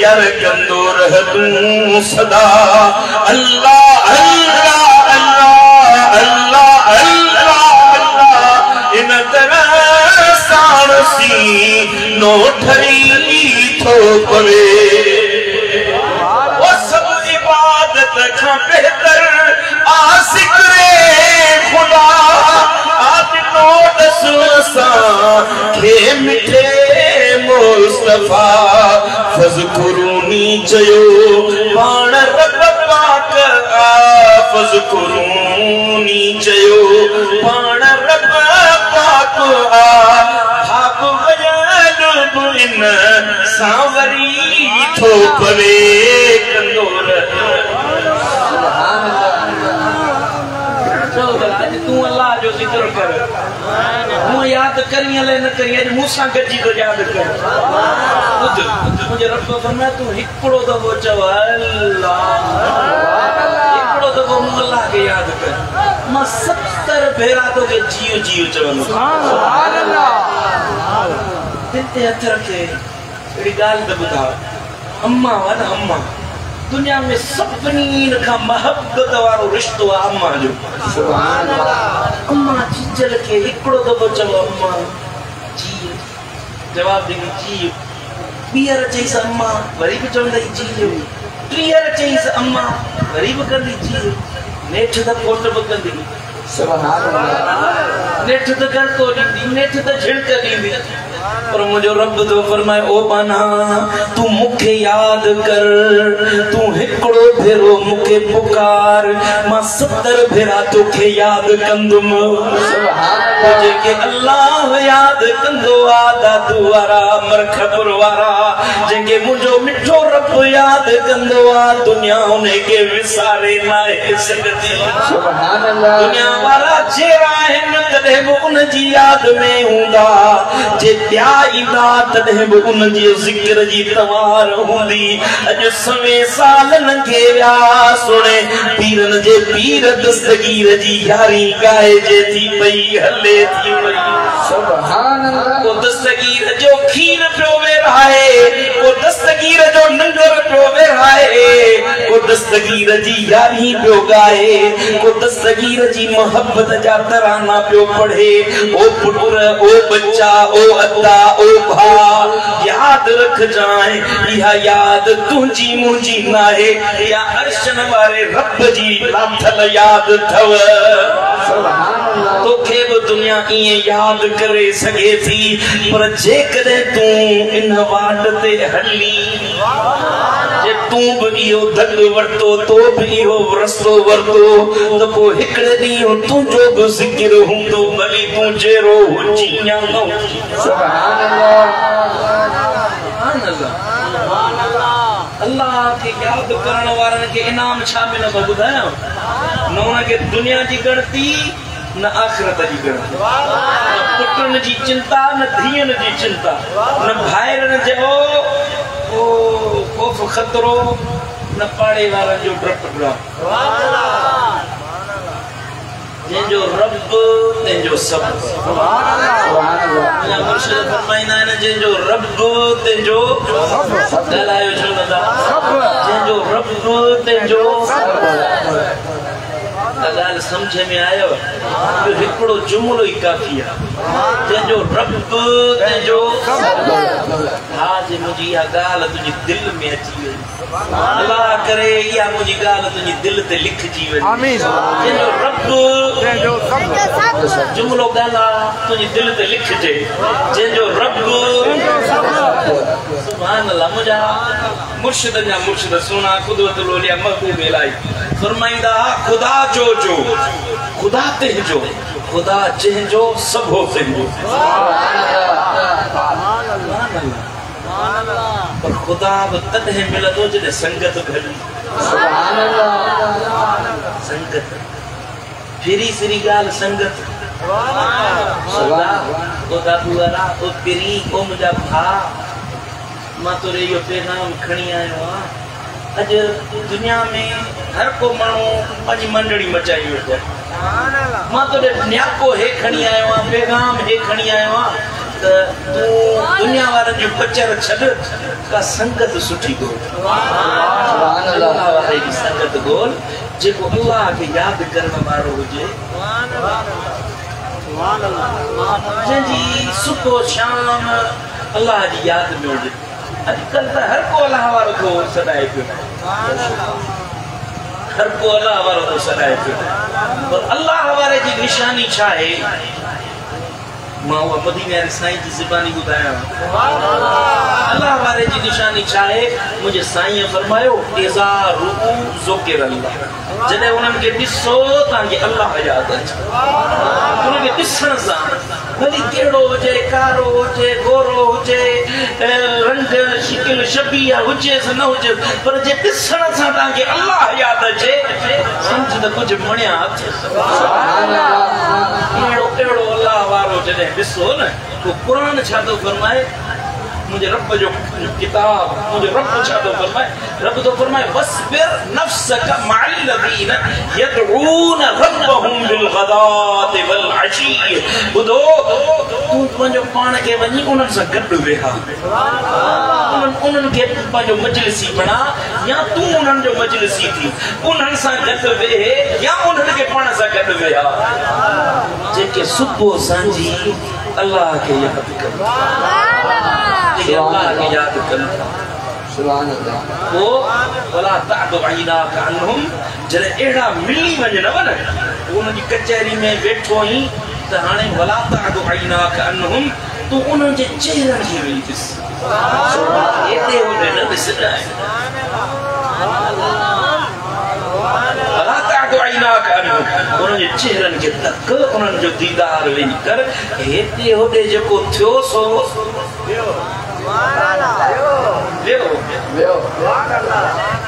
यार कंदो रह तू सदा अल्लाह अल्लाह अल्लाह अल्लाह अल्लाह अल्लाह इन तेरे साणु सी नो ठरी तो पवे वो सब इबादत का बेहतर आसिकरे खुदा आज नोटस सा के मिठे मुस्तफा फज़कुरूनी चयो पाण रब पाक आ फज़कुरूनी चयो पाण रब पाक आ भाग वयल इन सावरी थो पवे कंदोर सुभान अल्लाह चलो आज तू अल्लाह जो जिक्र कर मु याद करिए ले न करिए मूसा गजी तो याद कर मुझे रब फरमाया तू हिकड़ो दफो चव अल्लाह हिकड़ो दफो मु अल्लाह के याद कर मां 70 भेरा तो के जियो जियो चवनो सुभान अल्लाह ते हथ रखे एड़ी गाल त बुधाओ अम्मा वन अम्मा दुनिया में सभिनी का मोहब्बत वारो रिश्तो आ अम्मा जो सुभान अल्लाह अम्मा चीचल के हिकड़ो दफो चव अम्मा जी जवाब देगी जी बीयर चईस अम्मा वरी भी चवंदई जी टीयर चईस अम्मा वरी भी कंदी जी नेठ त कोट भी कंदी सुभान अल्लाह नेठ त कर तो दी नेठ त झिड़क दी पर मुझो रब तो फरमाए ओ बाना तू मुखे याद कर तू हिकड़ो भेरो मुखे पुकार मां 70 भेरा तोखे याद कंदुम सुभान तुझे के अल्लाह याद कंदो आ दादू वारा मरखपुर वारा जेके मुझो मिठो रब याद कंदो आ दुनिया उन्हें के विसारे ना सकती सुभान अल्लाह दुनिया वाला जेरा है तदे वो उन जी याद में हुंदा जे त्या ईंदा तदे वो उन जी जिक्र जी तवार हुंदी अज सवे साल नंगे व्या सुने पीरन जे पीर दस्तगीर जी यारी गाए जे थी पई हले थी वई सुभान अल्लाह को दस्तगीर जो खीर पियो वेराए को दस्तगीर जो नंगर पियो वेराए को दस्तगीर जी यारी पियो गाए को दस्तगीर जी मोहब्बत जा तराना पियो पढ़े ओ पुत्र ओ बच्चा ओ अद्दा ओ भा याद रख जाए यह याद तुझी मुझी नाहे या अर्शन वारे रब जी लाथल याद थव सुभान अल्लाह तोखे भी दुनिया इए याद करे सके थी पर जेकदे तू इन वाट ते हली जे तू भी इहो धक वरतो तो भी इहो रस्तो वरतो त पो हिकड़े ॾींहुं तुंहिंजो बि ज़िक्र हूंदो भली तू जहिड़ो हुजी या न हुजी सुभान अल्लाह अल्लाह के याद करण वारनि खे इनाम छा मिलंदो ॿुधायां न उनखे दुनिया जी गणती न आखिरत जी गणती न पुटनि जी चिंता न धीअनि जी चिंता न भाइरनि जो ओ खौफ़ खतरो न पाड़े वारनि जो डपु जंहिंजो रब तंहिंजो सभु सुभान अल्लाह या मुर्शिद फरमाईंदा आहिनि जंहिंजो रब तंहिंजो ॻाल्हायो छो नथा जंहिंजो रब तंहिंजो ॻाल्हि सम्झ में आयो हिकिड़ो जुमिलो ई काफ़ी आहे जंहिंजो रब तंहिंजो हा जे मुझी या गाल तुझी दिल में अची वई अल्लाह करे या मुझी गाल तुझी दिल ते लिखजी वई आमीन जिनो रब जो सब जुमलो गाला तुझी दिल ते लिखजे जिनो रब सुभान अल्लाह मुझा मुर्शिद जा मुर्शिद सुना खुदवतुल औलिया महबूब इलाही फरमाइंदा खुदा जो खुदा ते जो खुदा जंहिंजो सब हो तुंहिंजो पर खुदा बि तॾहिं मिलंदो जॾहिं संगत घड़ी संगत फिरी सिरी ॻाल्हि संगत खुदा ओ दादू वारा ओ पिरी ओ मुंहिंजा भाउ मां तोरे इहो पैगाम खणी आयो आहियां अॼु दुनिया में हर को माण्हू पंहिंजी मंडड़ी मचाई वेठो आहे मां तोरे न्याको हे खणी आयो आहियां पैगाम हे खणी आयो आहियां त तूं दुनिया वारनि जो पचर छॾ का संगत सुठी ॻोल्ह अल्लाह वारे जी संगत ॻोल्ह जेको अल्लाह खे यादि करण वारो हुजे जंहिंजी सुबुह शाम अल्लाह जी यादि में हुजे अॼुकल्ह त हर को अल्लाह वारो थो सॾाए पियो हर को अल्लाह वारो थो सॾाए पियो पर अल्लाह वारे जी निशानी छा आहे मां उहा मदीने वारे साईं जी ज़बानी ॿुधायां अल्लाह वारे जी निशानी छा आहे मुंहिंजे साईं फरमायो इज़ा रुकू ज़ुकिर अल्लाह जॾहिं उन्हनि खे ॾिसो तव्हांखे अल्लाह यादि अचे उनखे ॾिसण सां भली कहिड़ो हुजे कारो हुजे गोरो हुजे रंग शिकिल शबीह हुजेसि न हुजे पर जे ॾिसण सां तव्हांखे अल्लाह यादि अचे सम्झ त कुझु मणिया अहिड़ो अल्लाह वारो जॾहिं ॾिसो न तो कुरान छा थो फरमाए मुझे रब जो किताब मुझे रब छा थो फरमाए रब तो फरमाए वस्बिर नफ्सक मअल्लज़ीन यदऊन रब्बहुम बिलगदाति वल अशी बुधो तू पंहिंजो पाण खे वञी उन्हनि सां गॾु वेहा उन्हनि खे पंहिंजो मजलिसी बणा या तू उन्हनि जो मजलिसी थी उन्हनि सां गॾु वेहे या उन्हनि खे पाण सां गॾु वेहा जेके सुबुह सांझी अल्लाह खे यादि कनि अल्लाह खे यादि कनि सुभान अल्लाह वो वला तअदु अयनाक अन्हुम जॾहिं अहिड़ा मिली वञनि न उन्हनि जी कचहरी में वेठो ई त हाणे वला तअदु अयनाक अन्हुम तूं उन्हनि जे चेहरनि खे वेही ॾिस एॾे ओॾे न ॾिसजांइ उन्हनि जे चेहरनि खे तक उन्हनि जो दीदार वेही कर हेॾे होॾे जेको थियो सो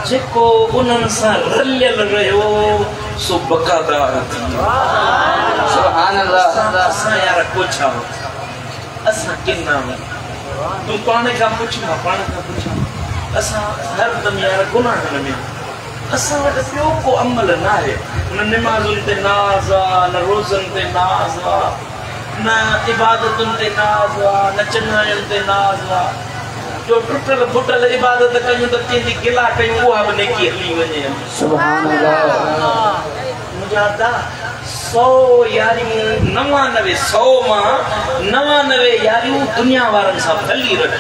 जेको उन्हनि सां रलियल रहियो सो बक़ादार थी सुभान अल्लाह असां यार पुछा असां किना तूं पाण खां पुछ मां पाण खां पुछां असां हर दम यार गुनाहनि में असां वटि ॿियो को अमल न आहे न निमाज़ुनि ते नाज़ आहे न रोज़नि ते नाज़ आहे न इबादतुनि ते नाज़ आहे न चङाइनि ते नाज़ आहे जो टुटल फुटल इबादत कयूं त कंहिंजी गिला कयूं उहा बि नेकी हली वञे सुभान अल्लाह मुंहिंजा दा 100 यारियूं 99 मां 99 यारियूं दुनिया वारनि सां भली रख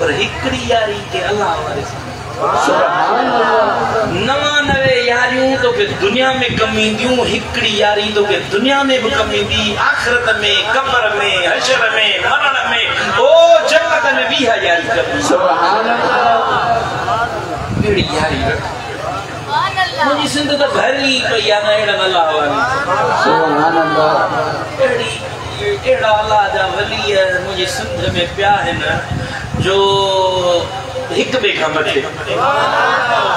पर हिकिड़ी यारी के अल्लाह वारे सां 99 यारियूं तो के दुनिया में कम ईंदियूं हिकिड़ी यारी तो के दुनिया में भी कम ईंदी आखिरत में कब्र में हशर में मरण में ओ जन्नत में भी है यारी कर सुभान अल्लाह अहिड़ी यारी रख मुंहिंजी सिंध त भरी पई आहे न अहिड़ा अल्लाह वारी सुभान अल्लाह अहिड़ा अल्लाह जा वली मुंहिंजी सिंध में पिया आहिनि जो हिक ॿिए खां मथे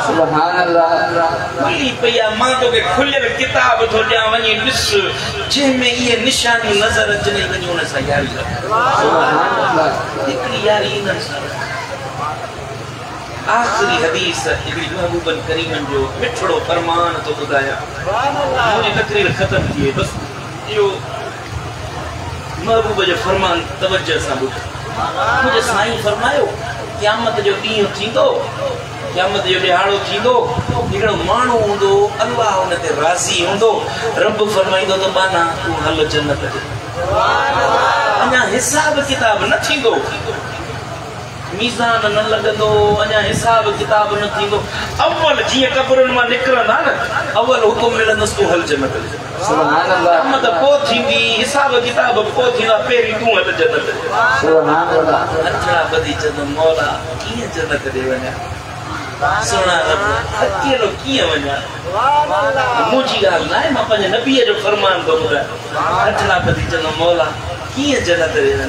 सुभान अल्लाह खुली पई आहे मां तोखे खुलियल किताब थो ॾियां वञी ॾिस जंहिंमें इहे निशानियूं नज़र अचनि वञी उन सां यारी रख सुभान अल्लाह हिकिड़ी यारी इन्हनि सां आख़िरी हदीस हिकिड़ी महबूबन करीमन जो मिठड़ो फरमान थो ॿुधायां मुंहिंजी तकरीर ख़तम थी वई बसि इहो महबूब जो फरमान तवज्जो सां ॿुध मुंहिंजे साईं फरमायो क़यामत जो ॾींहुं थींदो क़यामत जो ॾिहाड़ो थींदो हिकिड़ो माण्हू हूंदो अल्लाह हुन ते राज़ी हूंदो रब फरमाईंदो त बाना तूं हल जन्नत ते अञा हिसाब किताब न थींदो मीज़ान न लगंदो अञा हिसाब किताब न थींदो अव्वल जीअं क़ब्रुनि मां निकिरंदा न अव्वल हुकुम मिलंदुसि तूं हल जन्नत सुभान अल्लाह रहमत पोइ थींदी हिसाब किताब पोइ थींदा पहिरीं तूं हल जन्नत सुभान अल्लाह हथड़ा ॿधी चवंदुमि मौला कीअं जन्नत ॾे वञा सोना रब अकेलो कीअं वञा मुंहिंजी ॻाल्हि न आहे मां पंहिंजे नबीअ जो फरमान थो ॿुधायां हथड़ा ॿधी चवंदुमि मौला कीअं जन्नत ॾे वञा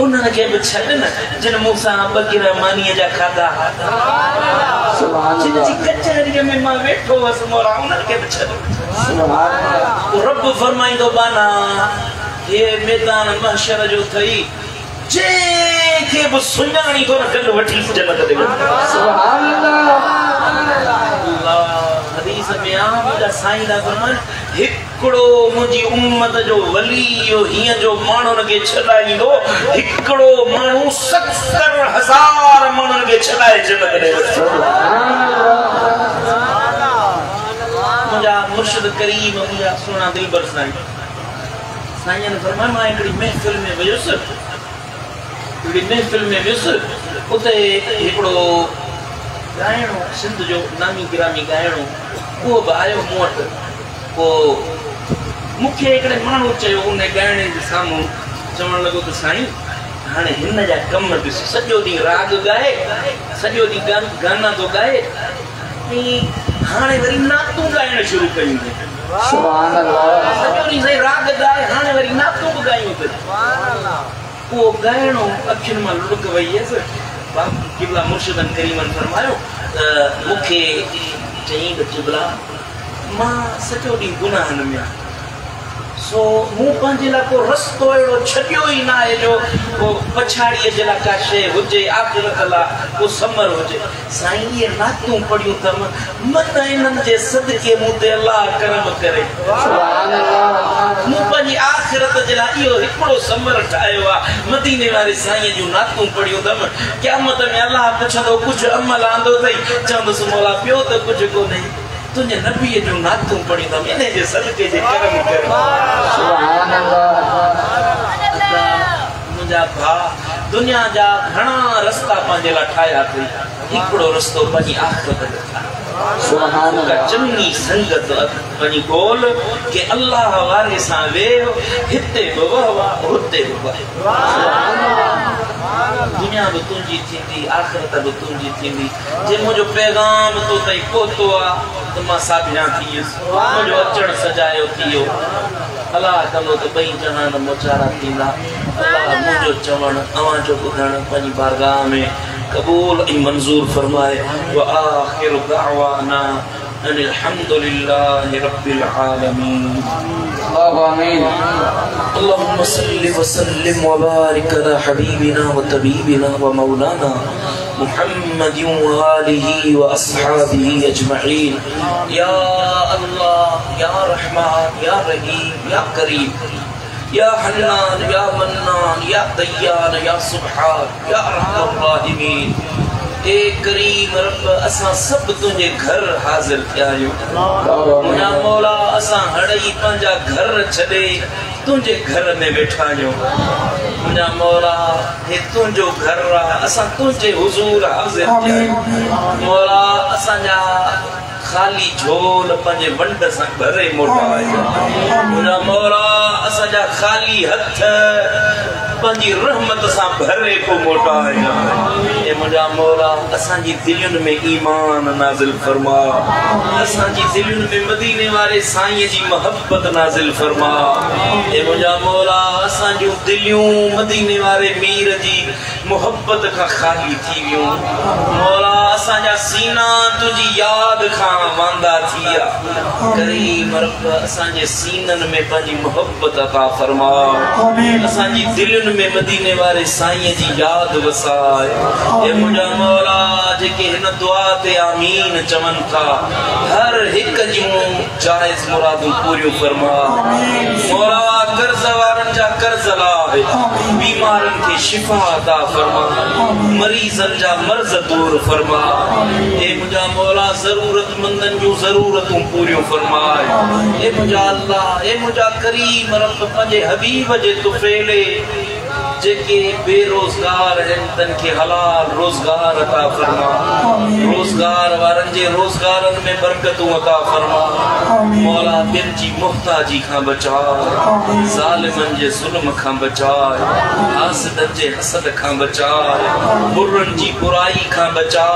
उन्हनि खे बि छॾ न जिन मूंसां बग़ैर मानीअ जा खाधा जिन जी कचहरीअ में मां वेठो हुअसि मौला उन्हनि खे बि छॾ रब फरमाईंदो बाना हे मैदान महशर जो अथई जंहिंखे बि सुञाणी थो न गॾु वठी जन्नत ॾे सुभान अल्लाह हदीस में मुंहिंजा साईं था फरमाइनि हिकिड़ो मुंहिंजी उम्मत जो वली इहो हीअं जो माण्हुनि खे छॾाईंदो हिकिड़ो माण्हू 70,000 माण्हुनि खे छॾाए जन्नत ॾे मुंहिंजा मुर्शिद करीम मुंहिंजा सुहिणा दिलबर साईं साईं ने फरमाया मां हिकिड़ी महफ़िल में वियुसि उते हिकिड़ो ॻाइणो सिंध जो नामी गिरामी ॻाइणो उहो बि आयो मूं वटि पोइ मूंखे हिकिड़े माण्हू चयो उन ॻाइणे जे साम्हूं चवणु लॻो त साईं हाणे हिन जा कम ॾिस सॼो ॾींहुं राग ॻाए सॼो ॾींहुं गाना थो ॻाए ऐं हाणे वरी नातूं ॻाइण शुरू कयूं सुभान अल्लाह सॼो ॾींहुं साईं राग ॻाए हाणे वरी नातूं बि ॻायूं उहो ॻाइणो अखियुनि मां लुढ़क वई हुयसि किबला मुर्शिदनि करीमनि फरमायो त मूंखे चई त किबला मां सॼो ॾींहुं गुनाहनि में आहियां सो मूं पंहिंजे लाइ को रस्तो अहिड़ो छॾियो ई न आहे जो को पछाड़ीअ जे लाइ का शइ हुजे आख़िरत लाइ को समर हुजे साईं इहे नातूं पढ़ियूं अथमि मन इन्हनि जे सदके मूं ते अलाह करम करे मूं पंहिंजी आख़िरत जे लाइ इहो हिकिड़ो समर ठाहियो आहे मदीने वारे साईं जूं नातूं पढ़ियूं अथमि क़यामत में अलाह पुछंदो कुझु अमल आंदो अथई चवंदुसि मौला ॿियो त कुझु कोन्हे तुझे नबीअ जूं नातूं पढ़ियूं अथमि इन जे सदके जे करम करे सुभान अल्लाह मुंहिंजा भाउ दुनिया जा घणा रस्ता पंहिंजे लाइ ठाहिया अथई हिकिड़ो रस्तो पंहिंजी आख़िरत जो सुभान अल्लाह चङी संगत पंहिंजी ॻोल्ह के अलाह वारे सां वेह हिते बि वह हुते बि वह दुनिया भी तुंहिंजी थींदी आख़िरत भी तुंहिंजी थींदी जे मुंहिंजो पैगाम तो ताईं पहुतो आहे त मां साबिया थी वियुसि मुंहिंजो अचणु सजायो थी वियो अलाह कंदो त ॿई जहान मोचारा थींदा अलाह मुंहिंजो चवणु अव्हां जो ॿुधणु पंहिंजी बारगाह में क़बूल ऐं मंज़ूर फरमाए व आख़िरु दअवाना अनिल हम्दुलिल्लाहि रब्बिल आलमीन आमीन اللهم صل وسلم وبارك على حبيبنا وطبيبنا ومولانا محمد وآله وأصحابه أجمعين يا الله يا رحمن يا رحيم يا كريم يا حنان يا منان يا ديان يا سبحان يا أرحم الراحمين اے کریم رب اساں سب تجھے گھر حاضر کیا मुंहिंजा मौला असां हड़ई पंहिंजा घर छॾे तुंहिंजे घर में वेठा आहियूं मुंहिंजा मौला हे तुंहिंजो घर आहे असां तुंहिंजे हुज़ूर हाज़िर थिया आहियूं मौला असांजा खाली झोल पंहिंजे वंड सां भरे मोटा आहियूं मुंहिंजा मौला असांजा खाली हथ पंहिंजी रहमत सां भरे को मोटा आहियूं हे मुंहिंजा मौला असांजी दिलयुनि में ईमान नाज़िल फरमा असांजी दिलयुनि में मदीने वारे साईं जी मोहब्बत नाज़िल फरमा हे मुंहिंजा मौला असांजूं दिलियूं मदीने वारे मीर जी मोहब्बत खां खाली थी वियूं मौला असांजा सीना तुंहिंजी यादि खां वांदा थी विया करीम रब असांजे सीननि में पंहिंजी मोहब्बत अता फरमा असांजी दिलयुनि में मदीने वारे साईं जी यादि वसाए हे मुंहिंजा मौला जेके हिन दुआ ते आमीन चवनि था हर हिक जूं जाइज़ मुरादूं पूरियूं फरमा मौला कर्ज़ वारनि जा कर्ज़ लाहे बीमारनि खे शिफ़ा अता फरमा मरीज़नि जा मर्ज़ दूर फरमा हे मुंहिंजा मौला ज़रूरतमंदनि जूं ज़रूरतूं पूरियूं फरमाए हे मुंहिंजा अल्लाह हे मुंहिंजा करीम रब पंहिंजे हबीब जे तुफ़ैले जेके बेरोजगार हैं तन के हलाल रोजगार अता फरमा रोजगार वारन जे रोजगारन में बरकतूं अता फरमा मौला दिल जी मुहताजी खां बचा ज़ालिमन जे जुल्म खां बचा हासिदन जे हसद खां बचा बुरन जी बुराई खां बचा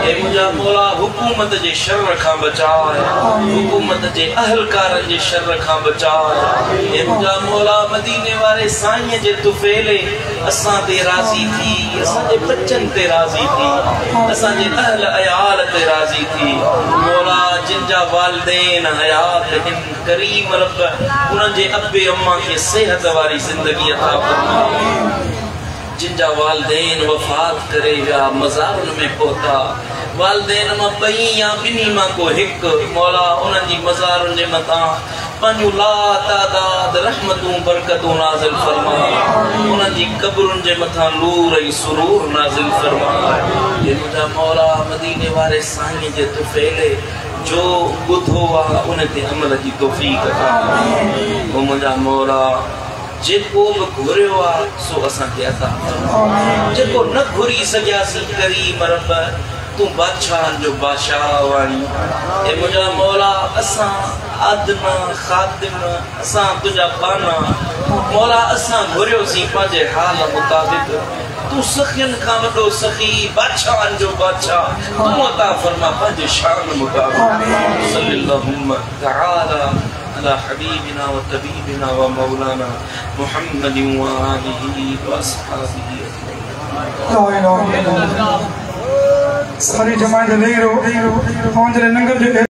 ए मुझा मौला हुकूमत जे शर खां बचा हुकूमत जे अहलकारन जे शर खां बचा ए मुझा मौला मदीने वाले साईं जे तुफेले असां ते राज़ी थी असां जे बच्चन ते राज़ी थी असां जे अहल अयाल ते राज़ी थी मौला जिन जा वालिदैन हयात हिन करीम रब उन जे अब्बे अम्मा के सेहत वारी जिंदगी अता फरमा जिन जा वालिदैन वफात करे विया मज़ारुन में पहुता वालिदैन मां ॿई या ॿिन्ही मां को हिकु मौला उन्हनि जी मज़ारुन जे मथां पंहिंजूं ला तादाद रहमतूं बरकतूं नाज़िल फरमा उन्हनि जी क़ब्रुनि जे मथां नूर ऐं सुरूर नाज़िल फरमा हे मुंहिंजा मौला मदीने वारे साईं जे तुफ़ैले जो ॿुधो आहे उन ते अमल जी तौफ़ीक़ अता ओ मुंहिंजा मौला जेको बि घुरियो आहे सो असांखे अता जेको न घुरी सघियासीं करीम रब तू बादशाह जो बादशाह वाणी ए मुझा मौला असां आदना खादिम असां तुझा पाना मौला असां घुरियो सी पंहिंजे हाल मुताबिक तू सखियन खां वॾो सखी बादशाह जो बादशाह तू अता फरमा पंहिंजे शान मुताबिक सल्लल्लाहु तआला अला हबीबिना व तबीबिना व मौलाना मुहम्मद व आलिहि व अस्हाबिहि ला इलाहा इल्लल्लाह सारी जमात ले रो पहुंच रहे नंगर जो